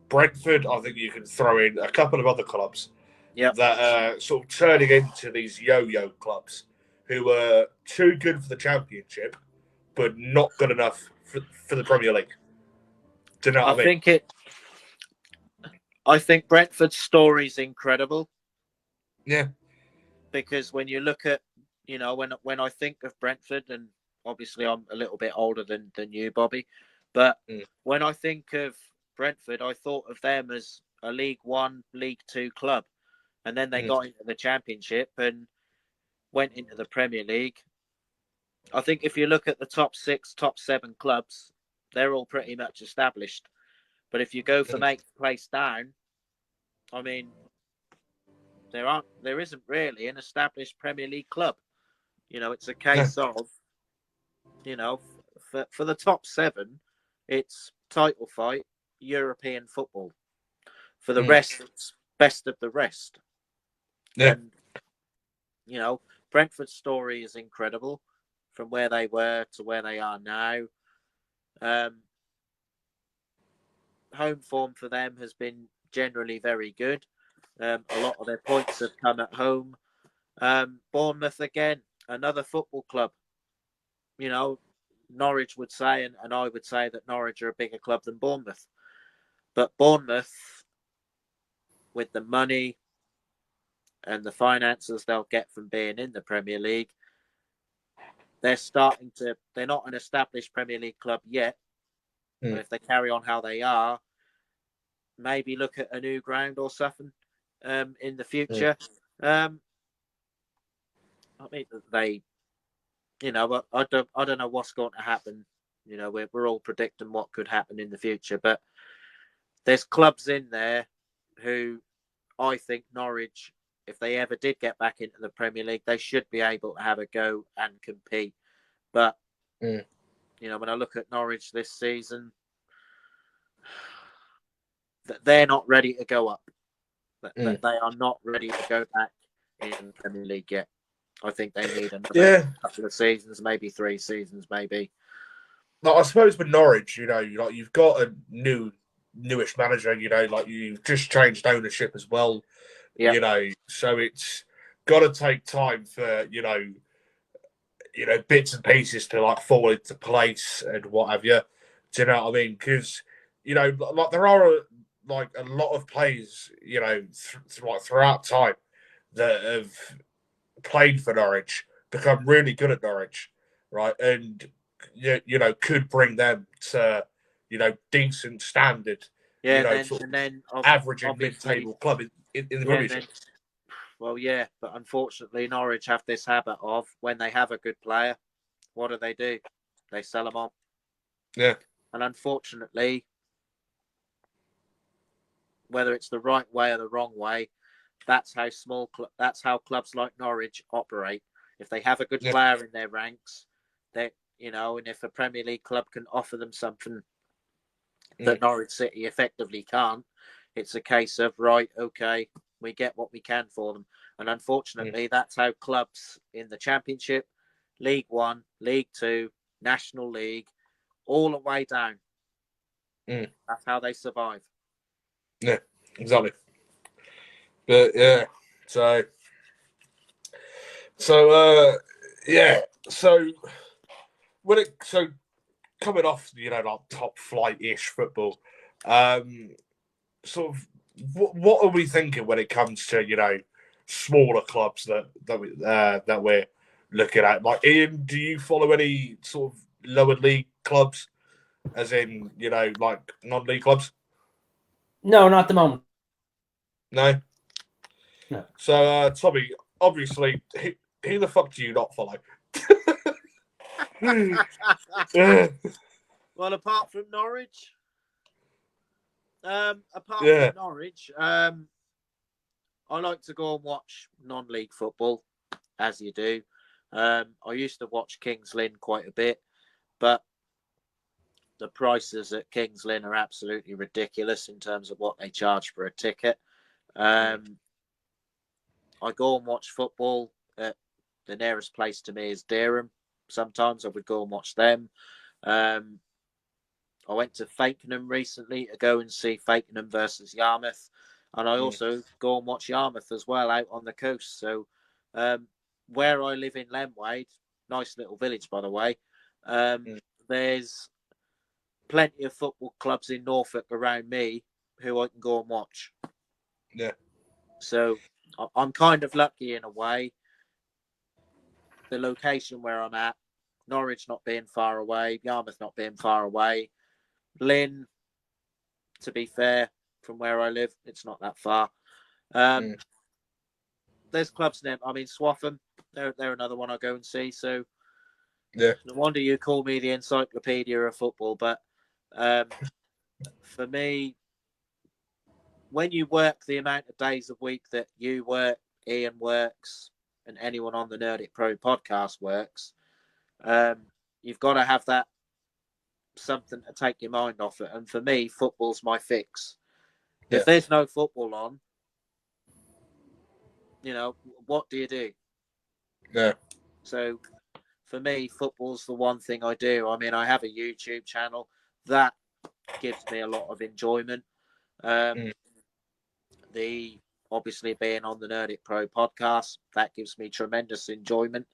Brentford. I think you can throw in a couple of other clubs that are sort of turning into these yo-yo clubs who are too good for the Championship, but not good enough for the Premier League. Do you know what I mean? I think Brentford's story is incredible. Yeah. Because when you look at, when I think of Brentford, and obviously I'm a little bit older than you, Bobby, but when I think of Brentford, I thought of them as a League One, League Two club. And then they got into the Championship and went into the Premier League. I think if you look at the top 6, top 7 clubs, they're all pretty much established. But if you go from 8th place down, I mean, there isn't really an established Premier League club. It's a case of, for the top 7, it's title fight, European football. For the rest, it's best of the rest. Yeah. And, Brentford's story is incredible from where they were to where they are now. Home form for them has been generally very good. A lot of their points have come at home. Bournemouth, again, another football club. Norwich would say, and I would say that Norwich are a bigger club than Bournemouth. But Bournemouth, with the money and the finances they'll get from being in the Premier League, they're not an established Premier League club yet. But if they carry on how they are, maybe look at a new ground or something in the future. I mean, they, but I don't know what's going to happen. We're all predicting what could happen in the future, but there's clubs in there who I think Norwich, if they ever did get back into the Premier League, they should be able to have a go and compete. But, when I look at Norwich this season, they're not ready to go up. They are not ready to go back in the Premier League yet. I think they need another couple of seasons, maybe 3 seasons, maybe. Like, I suppose with Norwich, like you've got a newish manager, like you've just changed ownership as well. Yep. So it's got to take time for bits and pieces to like fall into place and what have you. Do you know what I mean? Because like there are like a lot of players, throughout time that have played for Norwich, become really good at Norwich, right? And could bring them to decent standard. Yeah, and then averaging mid-table club in the Premiership. But unfortunately, Norwich have this habit of when they have a good player, what do? They sell them on. Yeah. And unfortunately, whether it's the right way or the wrong way, that's how clubs like Norwich operate. If they have a good player in their ranks, and if a Premier League club can offer them something that Norwich City effectively can't, it's a case of, right, okay, we get what we can for them. And unfortunately, that's how clubs in the Championship, League One, League Two, National League, all the way down. That's how they survive. Yeah, exactly. But yeah, so coming off, like top flight-ish football, sort of what are we thinking when it comes to smaller clubs that we're looking at? Like, Ian, do you follow any sort of lower league clubs, as in like non-league clubs? No, not at the moment. No. No. So, Tommy, obviously, who the fuck do you not follow? Well, apart from Norwich, I like to go and watch non-league football, as you do. I used to watch Kings Lynn quite a bit, but the prices at Kings Lynn are absolutely ridiculous in terms of what they charge for a ticket. I go and watch football at the nearest place to me is Dereham. Sometimes I would go and watch them. I went to Fakenham recently to go and see Fakenham versus Yarmouth. And I also go and watch Yarmouth as well out on the coast. So where I live in Lemwade, nice little village, by the way, there's plenty of football clubs in Norfolk around me who I can go and watch. Yeah. So I'm kind of lucky in a way. The location where I'm at, Norwich not being far away, Yarmouth not being far away. Lynn, to be fair, from where I live, it's not that far. There's clubs there. I mean, Swaffham, they're another one I go and see. So, no wonder you call me the encyclopedia of football. But for me, when you work the amount of days a week that you work, Ian works, and anyone on the Nerdic Pro podcast works, you've got to have that something to take your mind off it. And for me, football's my fix. If there's no football on, what do you do? Yeah. So for me, football's the one thing I do. I mean, I have a YouTube channel that gives me a lot of enjoyment. The obviously being on the Nerdic Pro podcast, that gives me tremendous enjoyment.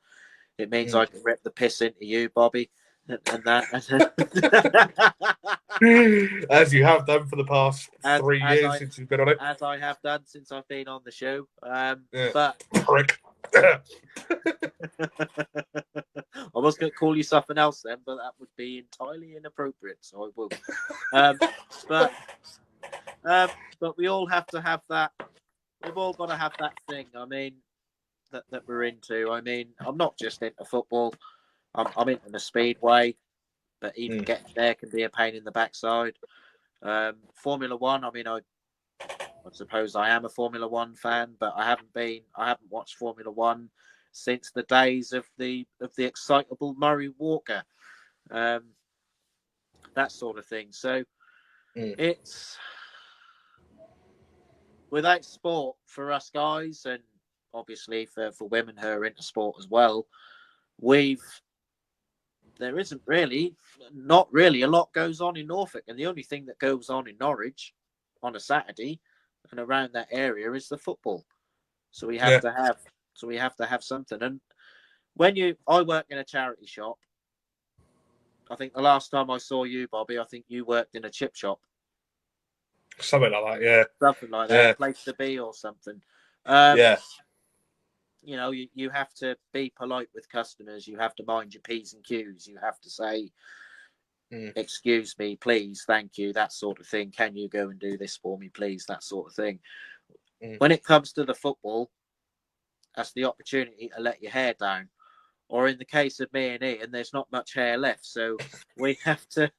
It means I can rip the piss into you, Bobby, and that. As you have done for the past 3 years since you've been on it. As I have done since I've been on the show. Yeah. But Prick. I was going to call you something else then, but that would be entirely inappropriate, so I will. But we all have to have that. We've all got to have that thing. I mean, that we're into. I mean, I'm not just into football. I'm into the speedway, but even getting there can be a pain in the backside. Formula One. I mean, I suppose I am a Formula One fan, but I haven't watched Formula One since the days of the excitable Murray Walker, that sort of thing. So it's without sport for us guys, and obviously for women who are into sport as well, there isn't not really a lot goes on in Norfolk, and the only thing that goes on in Norwich on a Saturday and around that area is the football. So we have to have something. And I work in a charity shop. I think the last time I saw you, Bobby, I think you worked in a chip shop. Something like that, yeah. Something like that, a place to be or something. You know, you have to be polite with customers. You have to mind your P's and Q's. You have to say, excuse me, please, thank you, that sort of thing. Can you go and do this for me, please? That sort of thing. When it comes to the football, that's the opportunity to let your hair down. Or in the case of me and Ian, there's not much hair left. So we have to,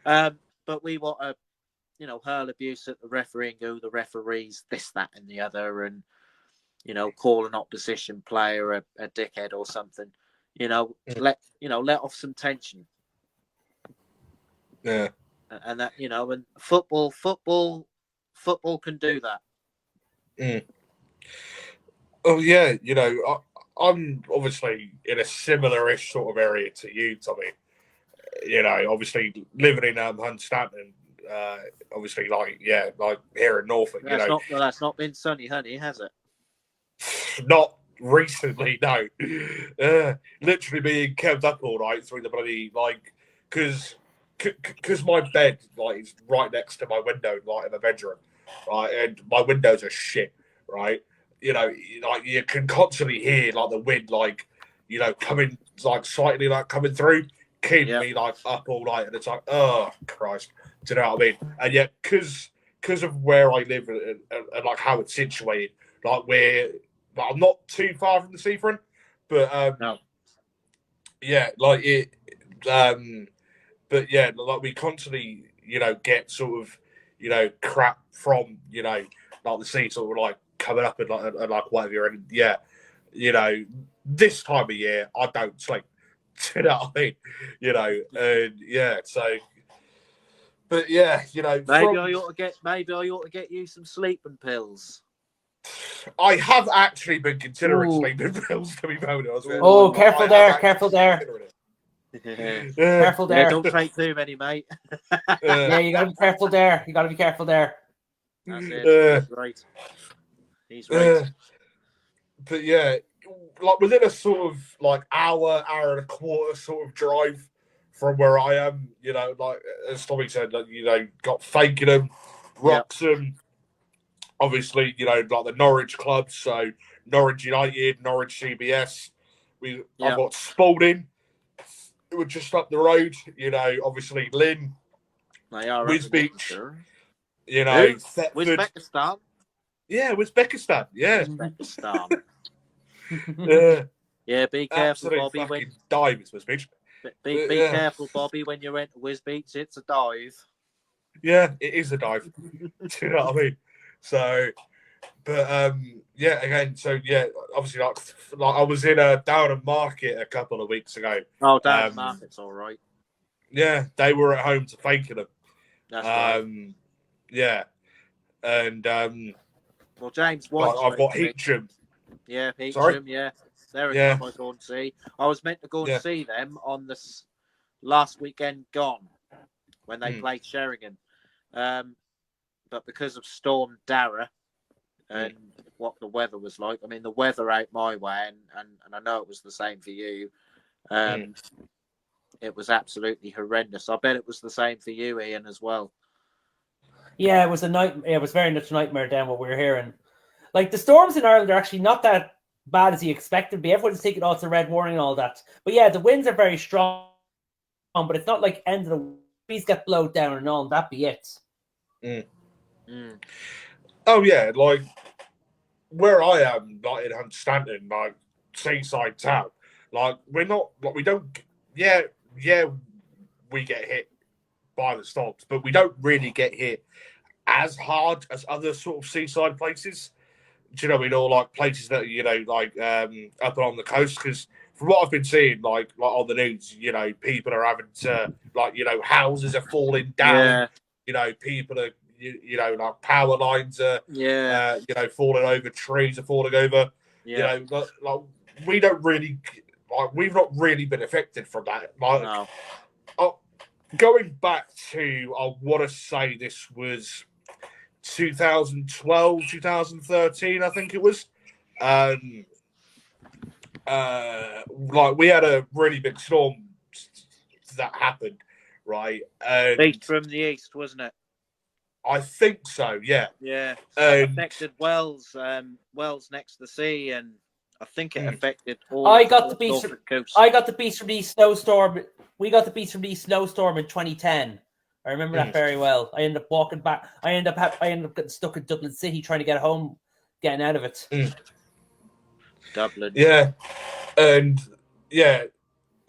but we want to, hurl abuse at the referee and go, the referees, this, that, and the other, and, call an opposition player a dickhead or something. Let off some tension. Yeah. And that, and football can do that. Oh yeah, I'm obviously in a similar-ish sort of area to you, Tommy. Obviously living in Hunstanton, obviously like here in Norfolk. That's not been sunny, honey, has it? Not recently, no. Literally being kept up all night through the bloody because my bed is right next to my window, in the bedroom, right, and my windows are shit, right. You can constantly hear the wind, coming slightly coming through, keeping me up all night, and it's like, oh Christ, do you know what I mean? And yet, because of where I live and how it's situated, I'm not too far from the seafront, but no. But yeah, we constantly, get sort of, crap from, the sea sort of coming up and whatever you're in. Yeah, this time of year I don't sleep. Do you know what I mean? And yeah, so. But yeah, maybe I ought to get you some sleeping pills. I have actually been considering sleeping pills, to be honest. Careful there. Careful there. Yeah, don't take too many, mate. Yeah, you gotta be careful there. That's it. He's right. He's right. But yeah, within a sort of hour and a quarter sort of drive from where I am, as Tommy said, got Fakenham, Wroxham, obviously, the Norwich clubs, so Norwich United, Norwich CBS. I've got Spalding. We're just up the road, obviously Lynn, Wisbech, Thetford. Uzbekistan. Yeah, Uzbekistan. Yeah. Uzbekistan. Yeah, be careful, Bobby. When dive, Wisbech. Be careful, Bobby, when you're into Wisbech. It's a dive. Yeah, it is a dive. Do you know what I mean? So, but again, so yeah, obviously, I was in Downham Market a couple of weeks ago. Oh, Downham Market's all right. Yeah, they were at home to Fakenham. That's right. Yeah, and well, James White. I've got Heacham. Yeah, Heacham. Sorry? Yeah, they're a club I go and see. I was meant to go and see them on this last weekend gone when they played Sheringham, but because of Storm Dara and what the weather was like. I mean, the weather out my way, and I know it was the same for you. it was absolutely horrendous. I bet it was the same for you, Ian, as well. Yeah, it was a nightmare. It was very much a nightmare down what we were hearing. Like the storms in Ireland are actually not that bad as you expected to be. Everyone's taking off the red warning and all that. But yeah, the winds are very strong, but it's not like end of the trees get blown down and all, and that be it. Oh yeah, like where I am, like in Hunstanton, like seaside town, like we're not like we don't. Yeah, we get hit by the storms, but we don't really get hit as hard as other sort of seaside places. Do you know what I mean? Or like places that like up along the coast. Because from what I've been seeing, like on the news, people are having to houses are falling down. Yeah. People are like power lines are falling over, trees are falling over. Yeah. Like we don't really we've not really been affected from that. Like No. Going back to, I want to say this was 2012, 2013, I think it was. Like we had a really big storm that happened, right? Beat from the east, wasn't it? I think so, yeah. Yeah. It affected Wells, Wells next to the sea, and I think it affected all. I got the beast from the snowstorm. We got the beast from the snowstorm in 2010. I remember that very well. I ended up walking back. I ended up getting stuck in Dublin City trying to get home, getting out of it. Dublin. Yeah, and yeah,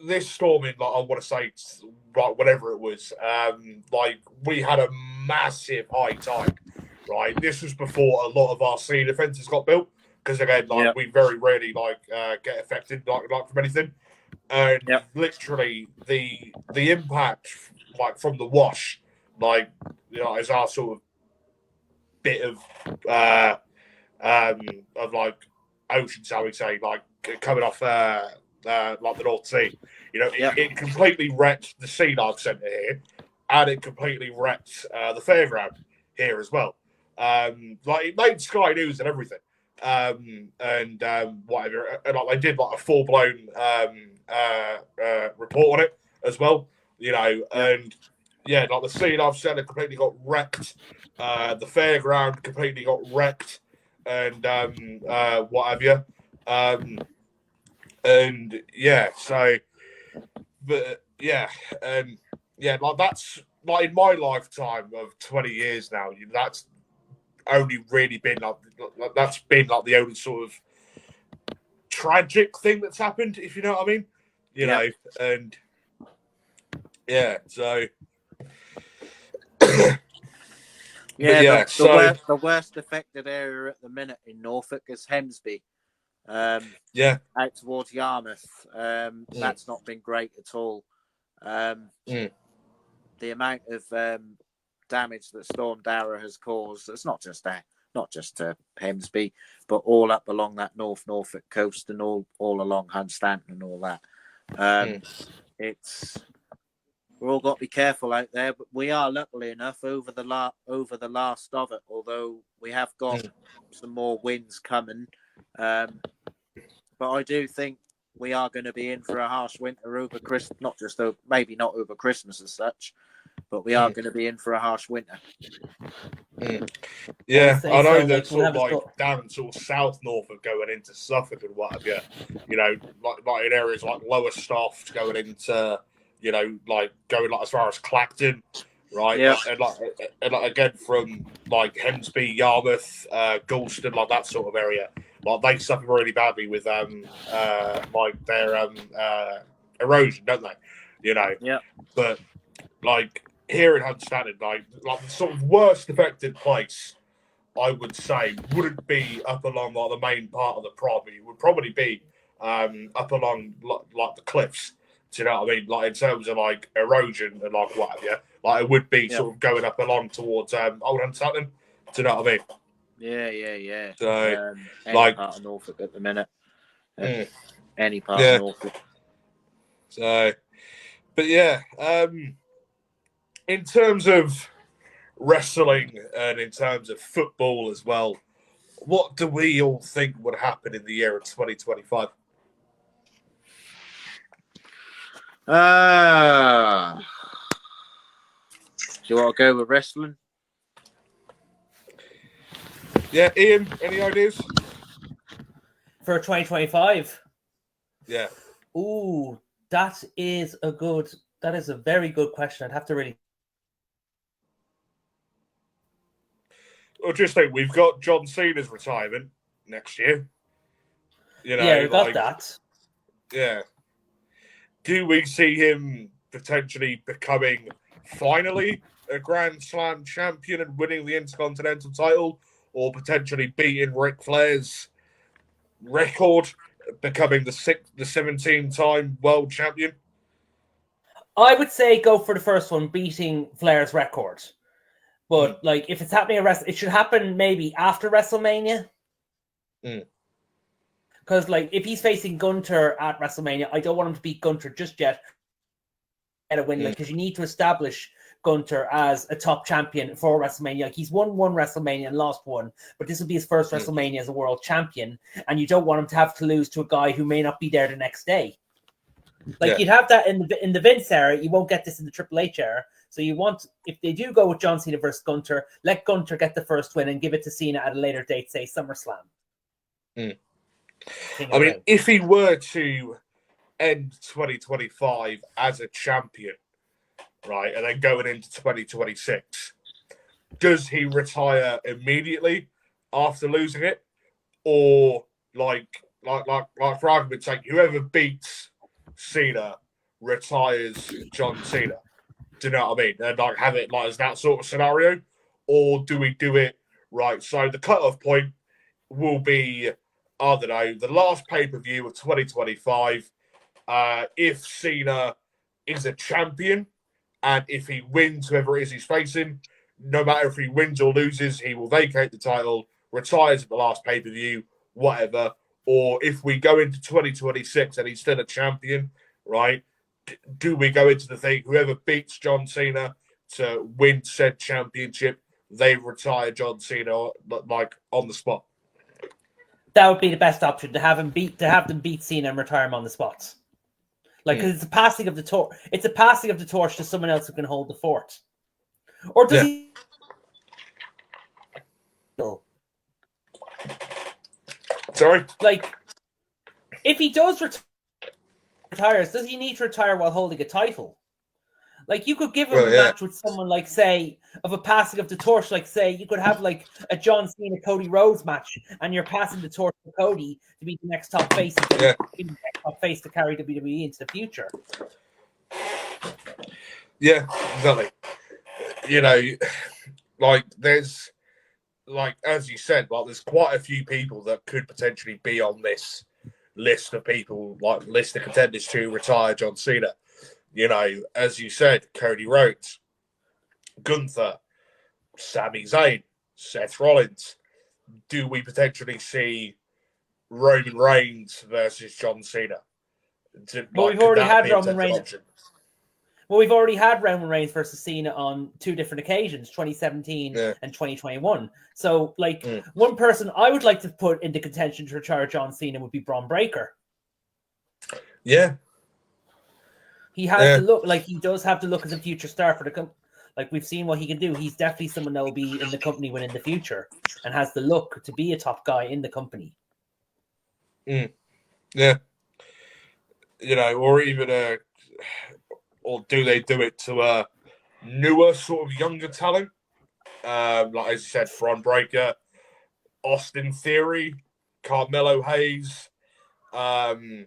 this storm in, like, I want to say, right, whatever it was, like we had a massive high tide, right? This was before a lot of our sea defences got built, because again, like we very rarely get affected like from anything, and literally the impact from the wash, is our sort of bit of like ocean, shall we say, like coming off like the North Sea. It completely wrecked the Sea Life Centre here, and it completely wrecked the fairground here as well. Like it made Sky News and everything, and whatever, and like they did like a full blown report on it as well. And yeah, like the Sea Life Centre completely got wrecked. The fairground completely got wrecked, and what have you. And yeah, so, but yeah, like that's like in my lifetime of 20 years now, that's only really been that's been like the only sort of tragic thing that's happened, if you know what I mean. You know, and yeah, so the worst affected area at the minute in Norfolk is Hemsby. Out towards Yarmouth. That's not been great at all. The amount of damage that Storm Darragh has caused, it's not just Hemsby, but all up along that North Norfolk coast and all along Hunstanton and all that. We're all got to be careful out there, but we are luckily enough over the last of it, although we have got some more winds coming. But I do think we are going to be in for a harsh winter over Christmas, maybe not over Christmas as such, but we are going to be in for a harsh winter. Yeah, I know that sort of down sort of South Norfolk going into Suffolk and what have you, like in areas like Lower Staff going into, going as far as Clacton, right? Yeah. And like again from like Hemsby, Yarmouth, Galston, like that sort of area. Like they suffer really badly with like their erosion, don't they? Yeah. But like here in Hunstanton, like the sort of worst affected place, I would say, wouldn't be up along like the main part of the property. It would probably be up along like the cliffs. Do you know what I mean? Like in terms of like erosion and like what have you. Like it would be sort of going up along towards Old Hunstanton. Do you know what I mean? Yeah. So, any part of Norfolk at the minute. Any part of Norfolk. So, but yeah, in terms of wrestling and in terms of football as well, what do we all think would happen in the year of 2025? Do you want to go with wrestling? Yeah, Ian, any ideas? For 2025? Yeah. Ooh, that is a very good question. I'd have to really. Well, just think, we've got John Cena's retirement next year. You know, Yeah, we got that. Yeah. Do we see him potentially becoming finally a Grand Slam champion and winning the Intercontinental title, or potentially beating Ric Flair's record, becoming the 17-time world champion? I would say go for the first one, beating Flair's record. But like, if it's happening at it should happen maybe after WrestleMania. Because like, if he's facing Gunter at WrestleMania, I don't want him to beat Gunter just yet. Get a win, because you need to establish Gunter as a top champion for WrestleMania. Like, he's won one WrestleMania and lost one, but this will be his first WrestleMania as a world champion, and you don't want him to have to lose to a guy who may not be there the next day. Like, you'd have that in the Vince era. You won't get this in the Triple H era. So you want, if they do go with John Cena versus Gunter, let Gunter get the first win and give it to Cena at a later date, say SummerSlam. I mean, if he were to end 2025 as a champion, right, and then going into 2026, does he retire immediately after losing it, or like for argument's sake, whoever beats Cena retires John Cena? Do you know what I mean? And like have it like as that sort of scenario, or do we do it right? So the cutoff point will be, I don't know, the last pay-per-view of 2025. If Cena is a champion, and if he wins whoever it is he's facing, no matter if he wins or loses, he will vacate the title, retires at the last pay-per-view, whatever. Or if we go into 2026 and he's still a champion, right, do we go into the thing, whoever beats John Cena to win said championship, they retire John Cena like on the spot? That would be the best option, to have them beat Cena and retire him on the spot. Like, because it's a passing of the torch. It's a passing of the torch to someone else who can hold the fort. Or does he? No. Sorry? Like, if he does retires, does he need to retire while holding a title? Like, you could give him a match with someone, like, say, of a passing of the torch. Like, say, you could have, like, a John Cena Cody Rhodes match, and you're passing the torch to Cody to be the next top face, the next top face to carry WWE into the future. Yeah, exactly. You know, like, there's, like, as you said, like, there's quite a few people that could potentially be on this list of people, like, list of contenders to retire John Cena. You know, as you said, Cody Rhodes, Gunther, Sami Zayn, Seth Rollins. Do we potentially see Roman Reigns versus John Cena? Well, we've already had Roman Reigns. Well, we've already had Roman Reigns versus Cena on two different occasions, 2017 and 2021. So, like, one person I would like to put into contention to retire John Cena would be Braun Breaker. Yeah. He has to look, like, he does have to look as a future star for the company. Like, we've seen what he can do. He's definitely someone that will be in the company when in the future and has the look to be a top guy in the company. Yeah. You know, or even or do they do it to a newer sort of younger talent? Like, as you said, Braun Breaker, Austin Theory, Carmelo Hayes, you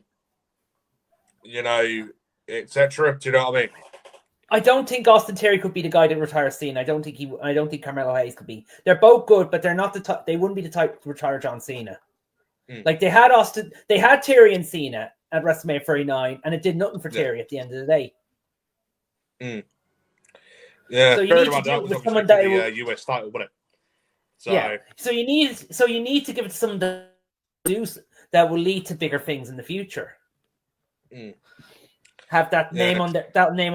know, etc. Do you know what I mean? I don't think Austin Theory could be the guy that retires Cena. I don't think Carmelo Hayes could be. They're both good, but they're not the type. They wouldn't be the type to retire John Cena. Like, they had Theory and Cena at WrestleMania 39, and it did nothing for Theory at the end of the day. Yeah, so you need to do it with someone that will US title, wouldn't it? So so you need to give it to someone that will lead to bigger things in the future. Have that name on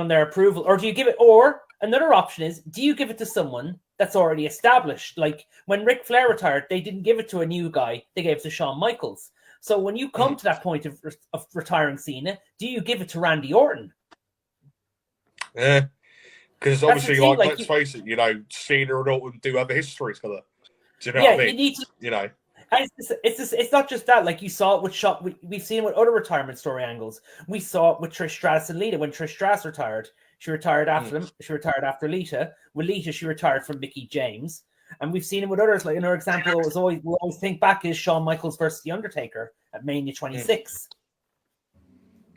their approval, or do you give it? Or another option is, do you give it to someone that's already established? Like, when Ric Flair retired, they didn't give it to a new guy; they gave it to Shawn Michaels. So when you come to that point of retiring Cena, do you give it to Randy Orton? Yeah, because obviously, thing, like, let's face it, Cena and Orton do have a history together. Do you know yeah, what I mean? you need to. And it's not just that. Like, you saw it with we've seen it with other retirement story angles. We saw it with Trish Stratus and Lita. When Trish Stratus retired, she retired after them. She retired after Lita. With Lita, she retired from Mickie James. And we've seen it with others. Like, another example we always think back is Shawn Michaels versus The Undertaker at Mania 26.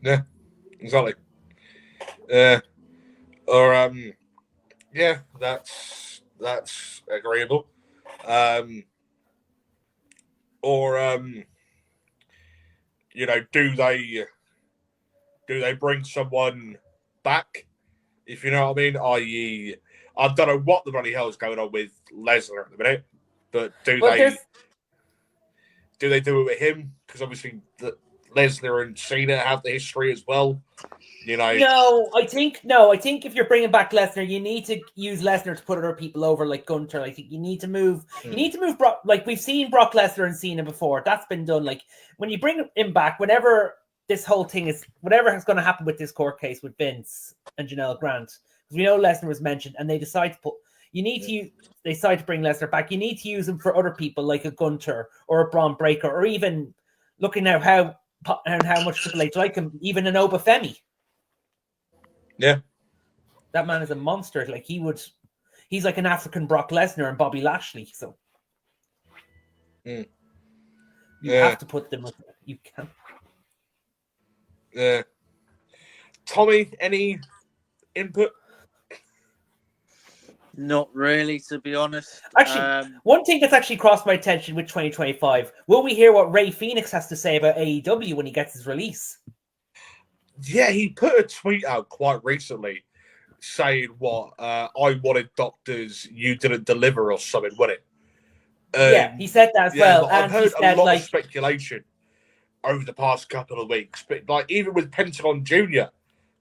Yeah, exactly. Or yeah, that's agreeable. Or do they bring someone back? If you know what I mean, i.e., I don't know what the bloody hell is going on with Lesnar at the minute, but do they do it with him? Because obviously Lesnar and Cena have the history as well. No, I think if you're bringing back Lesnar, you need to use Lesnar to put other people over, like Gunter. I think you need to move. You need to move Brock. Like, we've seen Brock Lesnar and Cena before. That's been done. Like, when you bring him back, whenever this whole thing is, whatever is going to happen with this court case with Vince and Janelle Grant, because we know Lesnar was mentioned, and they decide to put. They decide to bring Lesnar back. You need to use him for other people, like a Gunter or a Braun Breaker, or even looking at how much Triple H like him, even an Obafemi. Yeah, that man is a monster. Like, he's like an African Brock Lesnar and Bobby Lashley. So you have to put them. You can. Yeah. Tommy, any input? Not really, to be honest. Actually, one thing that's actually crossed my attention with 2025, will we hear what Rey Fenix has to say about AEW when he gets his release? Yeah, he put a tweet out quite recently saying I wanted doctors, you didn't deliver or something, wasn't it? Yeah, he said that as well. I've heard a lot of speculation over the past couple of weeks, but like even with Pentagon Jr.,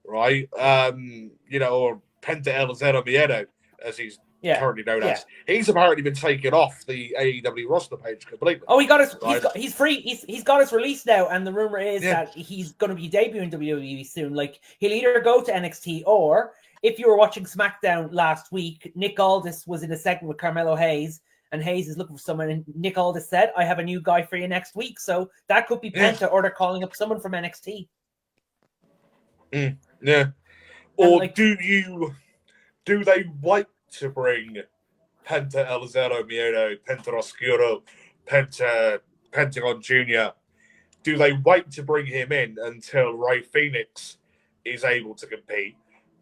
right? Or Penta El Zero Miedo, as he's currently known as, he's apparently been taken off the AEW roster page completely. Oh, he's free. He's got his release now, and the rumor is that he's going to be debuting WWE soon. Like, he'll either go to NXT, or if you were watching SmackDown last week, Nick Aldis was in a segment with Carmelo Hayes, and Hayes is looking for someone, and Nick Aldis said, "I have a new guy for you next week." So that could be Penta, or they're calling up someone from NXT. Yeah. Or do they wait to bring Penta El Zero Miedo, Penta Oscuro, Pentagon Jr.? Do they wait to bring him in until Rey Fenix is able to compete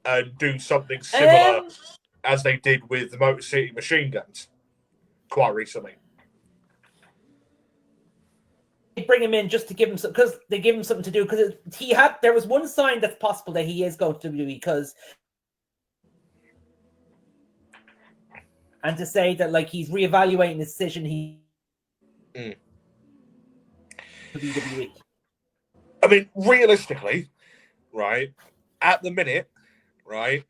and do something similar as they did with the Motor City Machine Guns quite recently? They bring him in just to give him because they give him something to do, because there was one sign that's possible that he is going to WWE, because and to say that, like, he's reevaluating his decision, WWE. I mean, realistically, right, at the minute, right,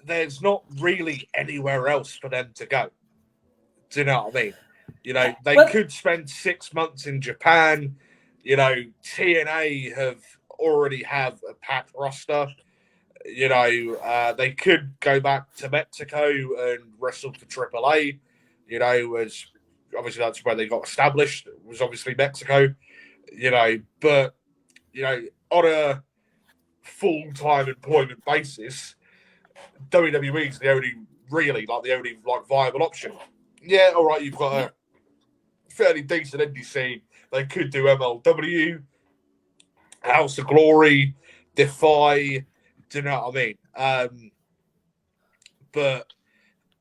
there's not really anywhere else for them to go. Do you know what I mean? They could spend 6 months in Japan. TNA already have a packed roster. They could go back to Mexico and wrestle for AAA. As obviously that's where they got established. It was obviously Mexico. But on a full-time employment basis, WWE is the only viable option. Yeah, all right, you've got a fairly decent indie scene. They could do MLW, House of Glory, Defy. Do you know what I mean? But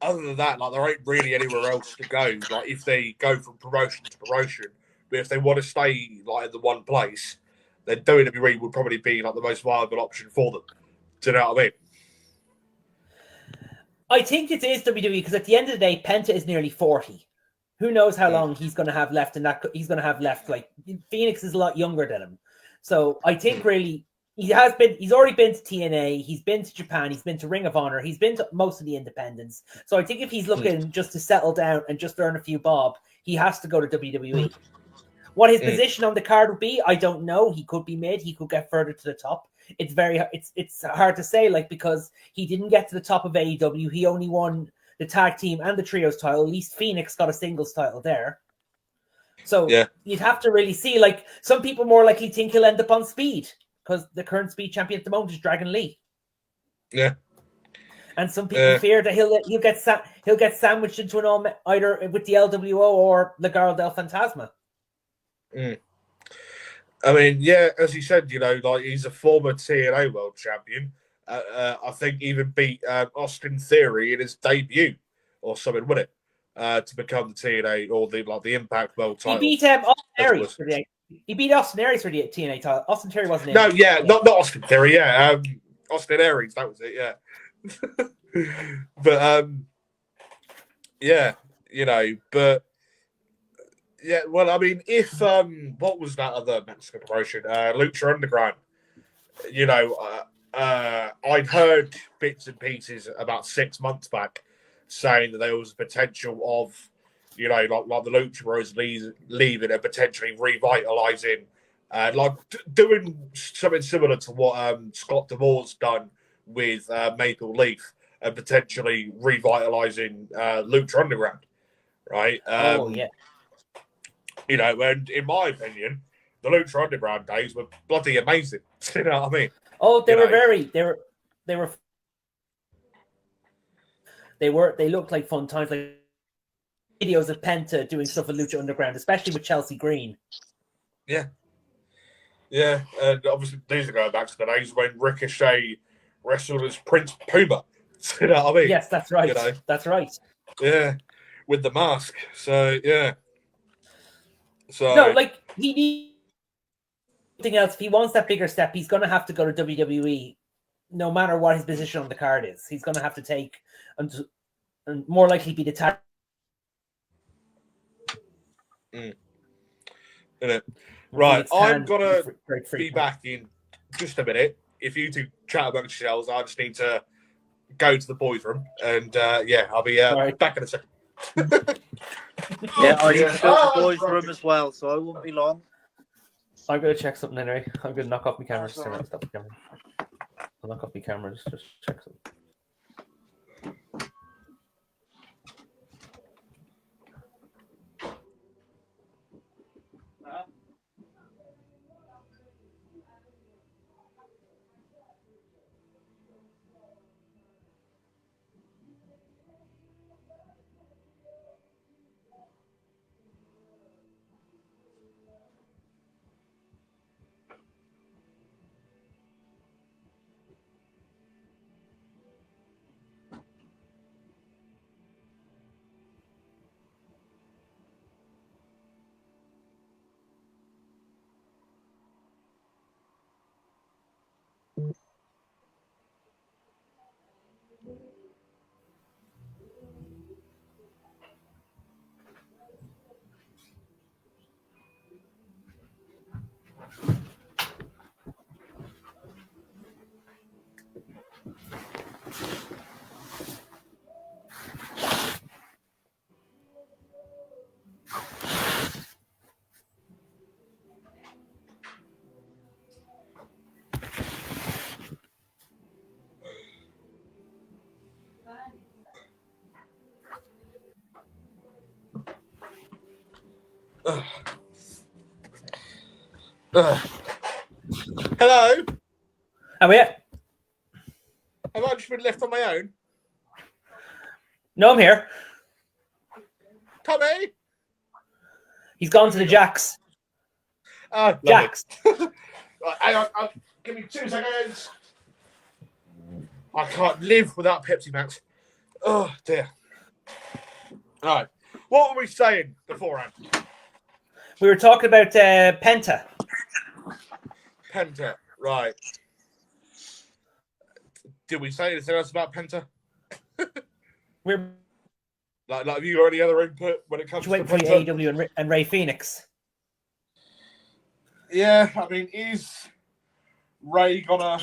other than that, there ain't really anywhere else to go. Like, if they go from promotion to promotion, but if they want to stay in the one place, then WWE would probably be the most viable option for them. Do you know what I mean? I think it is WWE, because at the end of the day, Penta is nearly 40. Who knows how long he's going to have left, and that he's going to have left. Like, Phoenix is a lot younger than him, so I think really he's already been to TNA, he's been to Japan, he's been to Ring of Honor, he's been to most of the independents. So I think if he's looking just to settle down and just earn a few bob, he has to go to WWE. What his position on the card would be, I don't know. He could be mid. He could get further to the top. It's hard to say, like, because he didn't get to the top of AEW. He only won the tag team and the trios title. At least Phoenix got a singles title there. So you'd have to really see. Like, some people more likely think he'll end up on Speed because the current Speed champion at the moment is Dragon Lee. Yeah. And some people fear that he'll get sandwiched into an all either with the LWO or Legado del Fantasma. I mean, yeah, as you said, like, he's a former TNA world champion. I think even beat Austin Theory in his debut or something, wouldn't it? To become the TNA or the Impact World title. He beat Austin Aries for the TNA title. Austin Theory wasn't in. No, not Austin Theory. Yeah, Austin Aries. That was it. Yeah. But but. Yeah, well, I mean, if what was that other Mexican promotion? Lucha Underground. I'd heard bits and pieces about 6 months back saying that there was potential of, like the Lucha Bros leaving and potentially revitalizing, doing something similar to what Scott D'Amore's done with Maple Leaf and potentially revitalizing Lucha Underground, right? And in my opinion, the Lucha Underground days were bloody amazing. You know what I mean? Oh, they looked like fun times, like videos of Penta doing stuff with Lucha Underground, especially with Chelsea Green. Yeah. Yeah, and obviously these are going back to the days when Ricochet wrestled as Prince Puma. You know what I mean? Yes, that's right. That's right. Yeah, with the mask. So, yeah. So no, like, he needs something else. If he wants that bigger step, he's going to have to go to WWE, no matter what his position on the card is. He's going to have to take and more likely be the tag. Right, I'm going to be back in just a minute. If you two chat amongst yourselves, I just need to go to the boys' room. And, I'll be back in a second. Yeah, I need to go to the boys' room as well, so I won't be long. I'm going to check something anyway. I'm going to knock off my camera. I'll knock off my camera. Just check something. Hello? Oh, yeah. Have I just been left on my own? No, I'm here. Tommy? He's gone to the Jacks. Jacks. Hang on, give me 2 seconds. I can't live without Pepsi Max. Oh, dear. All right. What were we saying beforehand? We were talking about Penta. Penta, right. Did we say anything else about Penta? We're like, have you got any other input when it comes to Penta? AEW and Ray Phoenix. Yeah, I mean, is Ray gonna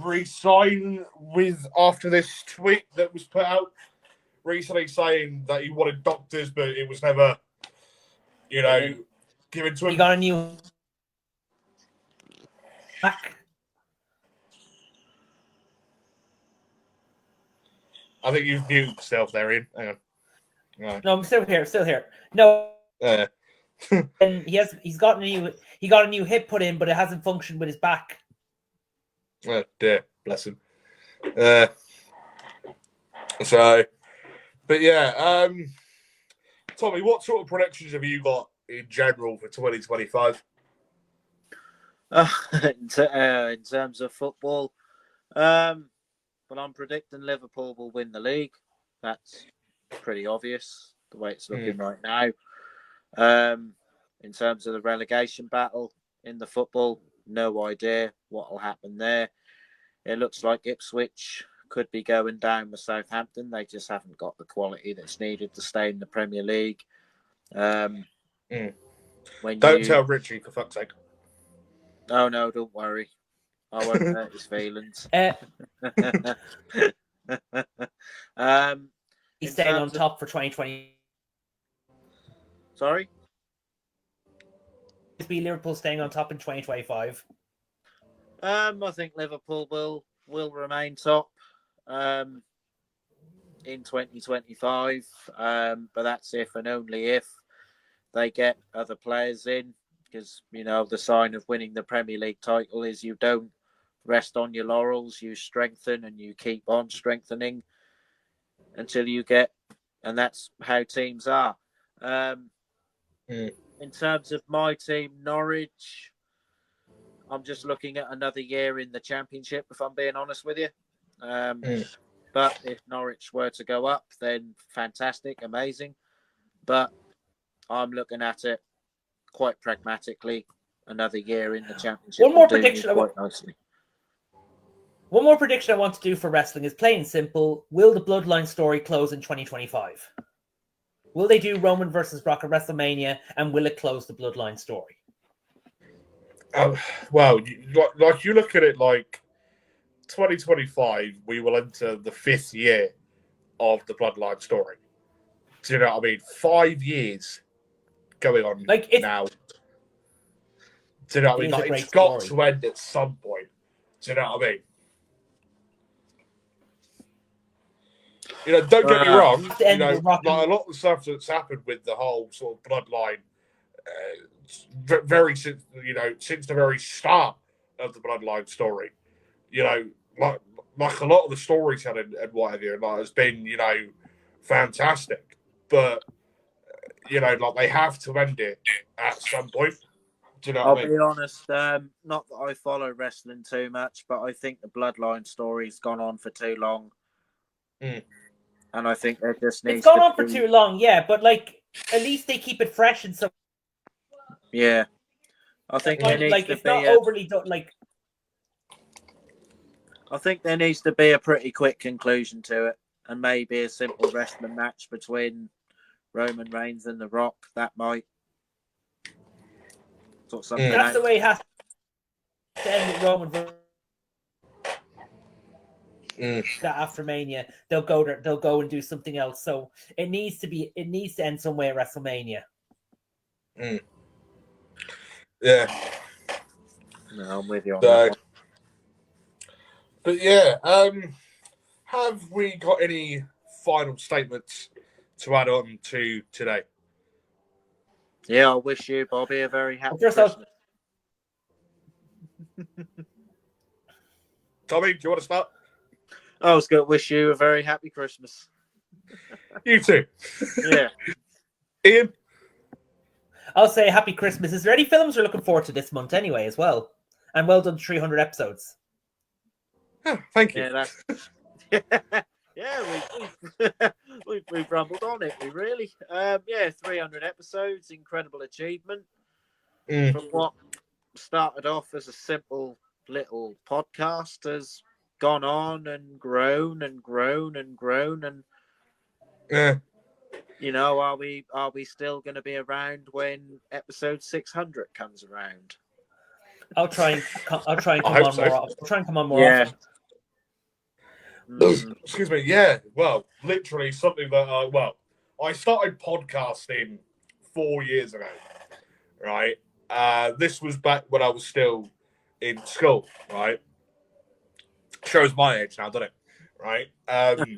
re-sign with after this tweet that was put out recently saying that he wanted doctors, but it was never you know, given to He him. got a new back. I think you've muted yourself there, Ian. Hang on. Right. No, I'm still here. No, and he got a new hip put in, but it hasn't functioned with his back. Oh dear, bless him. But yeah, Tommy, what sort of predictions have you got in general for 2025? In terms of football, but I'm predicting Liverpool will win the league. That's pretty obvious the way it's looking right now. In terms of the relegation battle in the football, no idea what will happen there. It looks like Ipswich could be going down with Southampton. They just haven't got the quality that's needed to stay in the Premier League. Don't tell Richie, for fuck's sake. Oh, no, don't worry. I won't hurt his feelings. He's staying on top for 2020. Sorry? Be Liverpool staying on top in 2025. I think Liverpool will remain top in 2025. But that's if and only if they get other players in. Because, the sign of winning the Premier League title is you don't rest on your laurels, you strengthen and you keep on strengthening until you get, and that's how teams are. In terms of my team, Norwich, I'm just looking at another year in the Championship, if I'm being honest with you. But if Norwich were to go up, then fantastic, amazing. But I'm looking at it quite pragmatically. Another year in the Championship. One more prediction. Quite nicely. One more prediction I want to do for wrestling is plain and simple. Will the Bloodline story close in 2025? Will they do Roman versus Brock at WrestleMania, and will it close the Bloodline story? Well, like you look at it like 2025, we will enter the 5th year of the Bloodline story. Do you know what I mean? 5 years going on now. Do you know what I mean? Like, it's got to end at some point. Do you know what I mean? Don't get me wrong. Like a lot of the stuff that's happened with the whole sort of Bloodline, since the very start of the Bloodline story, like a lot of the storytelling and whatever, has been, fantastic. But like they have to end it at some point. Do you know what I mean? I'll be honest, not that I follow wrestling too much, but I think the Bloodline story's gone on for too long. And I think it just needs It's gone on for too long, yeah, but at least they keep it fresh and so. Yeah. I think it's not overly done, I think there needs to be a pretty quick conclusion to it, and maybe a simple wrestling match between Roman Reigns and The Rock. That might sort something That's out. the way it has to end with Roman. That after Mania, they'll go and do something else. So it needs to end somewhere at WrestleMania. Yeah. No, I'm with you on that one. But yeah, have we got any final statements to add on to today? Yeah, I wish you, Bobby, a very happy Christmas. Tommy, do you want to start? I was going to wish you a very happy Christmas. You too. Yeah. Ian? I'll say happy Christmas. Is there any films we're looking forward to this month anyway as well? And well done, 300 episodes. Oh, thank you. Yeah, we've rumbled on it. We really, 300 episodes, incredible achievement from what started off as a simple little podcast has gone on and grown and grown and grown. And are we still going to be around when episode 600 comes around? I'll try and come on more. I'll try and come on more often. Excuse me. Yeah. Well, literally something that I started podcasting 4 years ago, right? This was back when I was still in school, right? Shows my age now, doesn't it? Right? And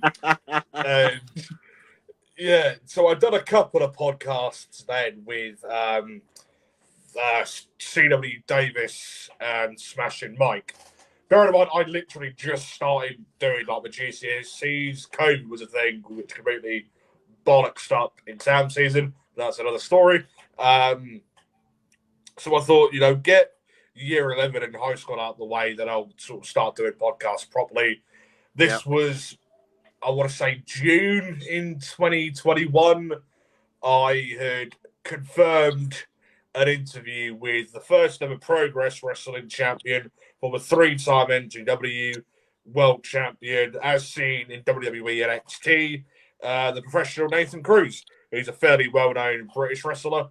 yeah, so I've done a couple of podcasts then with CW Davis and Smashing Mike. Bearing in mind, I literally just started doing like the GCSEs. COVID was a thing which completely bollocksed up exam season. That's another story. So I thought, get year 11 in high school out of the way, then I'll sort of start doing podcasts properly. This was, I want to say, June in 2021. I had confirmed an interview with the first ever Progress Wrestling champion, former 3-time NGW world champion, as seen in WWE NXT, the professional Nathan Cruz, who's a fairly well-known British wrestler.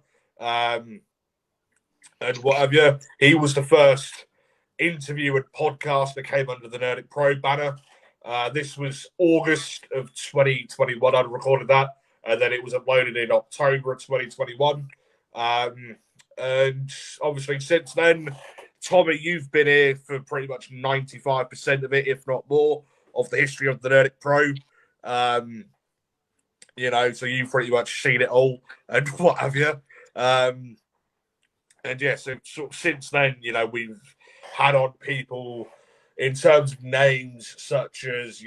And what have you. He was the first interview and podcast that came under the Nerdic Pro banner. This was August of 2021. I recorded that, and then it was uploaded in October of 2021. And obviously, since then, Tommy, you've been here for pretty much 95% of it, if not more, of the history of the Nerdic Pro. So you've pretty much seen it all and what have you. And yeah, so sort of since then, we've had on people in terms of names such as,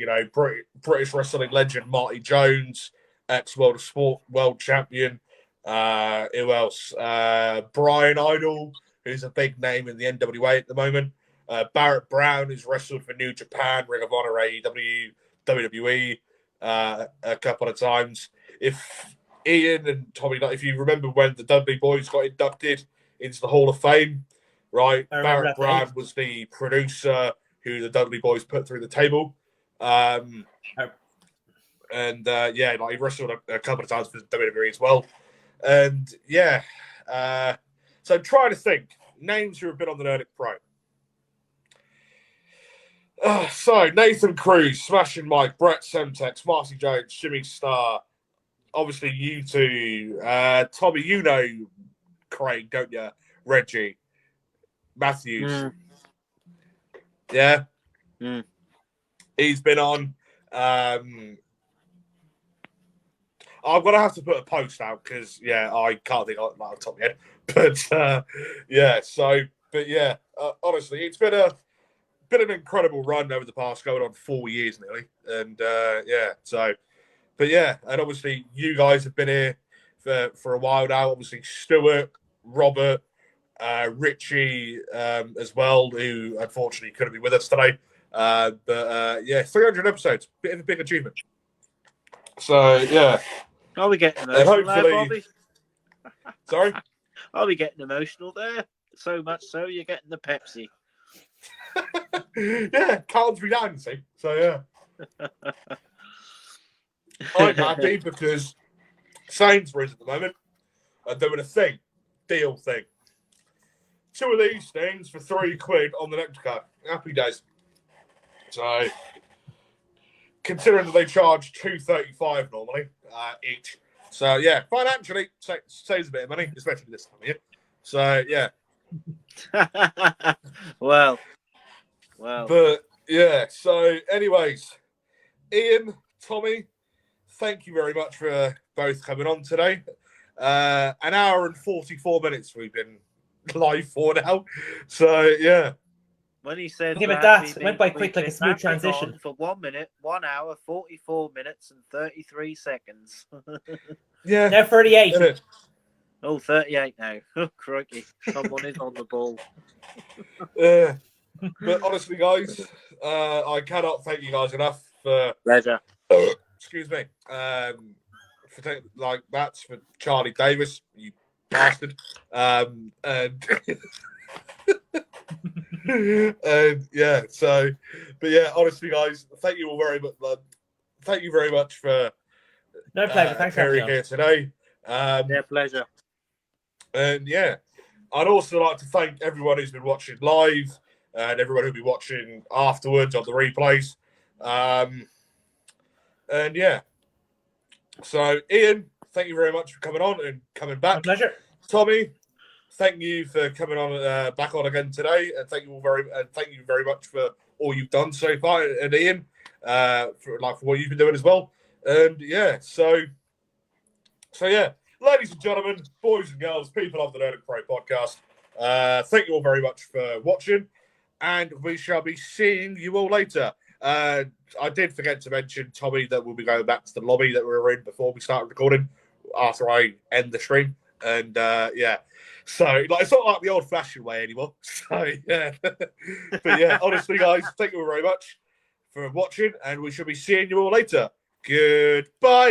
British wrestling legend Marty Jones, ex-World of Sport world champion. Who else? Brian Idol, who's a big name in the NWA at the moment. Barrett Brown, who's wrestled for New Japan, Ring of Honor, AEW, WWE a couple of times. If Ian and Tommy, if you remember when the Dudley Boys got inducted into the Hall of Fame, right? Barrett Brown was the producer who the Dudley Boys put through the table. He wrestled a couple of times for WWE as well. And so I'm trying to think names who have been on the Nerdic Pro. So Nathan Cruz, Smashing Mike, Brett Semtex, Marty Jones, Jimmy Starr, obviously you two, Tommy, Craig, don't you? Reggie, Matthews. Yeah. He's been on. I'm going to have to put a post out because, I can't think of the top of my head. But, honestly, it's been an incredible run over the past, going on 4 years nearly. And, and obviously you guys have been here for a while now. Obviously, Stuart, Robert, Richie as well, who unfortunately couldn't be with us today. 300 episodes, bit of a big achievement. So, yeah. Are we getting emotional there, Bobby? Sorry? Are we getting emotional there? So much so, you're getting the Pepsi. Calms me down, see? So, yeah. I'm happy because Sainsbury's at the moment are doing a deal thing. 2 of these things for £3 on the next card. Happy days. So, considering that they charge $2.35 normally each. So, yeah, financially, saves a bit of money, especially this time of year. So, yeah. Well. But, yeah, so, anyways, Ian, Tommy, thank you very much for both coming on today. An hour and 44 minutes we've been live for now. So, yeah. When he said give it that, it went by quick like a smooth transition. For 1 minute, 1 hour, 44 minutes, and 33 seconds. Yeah. Now 38. Oh, 38 now. Oh, crikey. Someone is on the ball. But honestly, guys, I cannot thank you guys enough for... Pleasure. Excuse me. For that's for Charlie Davis, you bastard. And honestly, guys, thank you all very much. Thank you very much for no pleasure. Thanks for being here today. Pleasure. And I'd also like to thank everyone who's been watching live and everyone who'll be watching afterwards on the replays. So Ian, thank you very much for coming on and coming My back. pleasure. Tommy, thank you for coming on back on again today, and thank you very much for all you've done so far, and Ian, for what you've been doing as well. And yeah, so yeah, ladies and gentlemen, boys and girls, people of the Nerdic Pro podcast, thank you all very much for watching, and we shall be seeing you all later. I did forget to mention, Tommy, that we'll be going back to the lobby that we were in before we started recording, after I end the stream. And yeah, so it's not like the old-fashioned way anymore. So yeah, but yeah, honestly, guys, thank you very much for watching, and we shall be seeing you all later. Goodbye.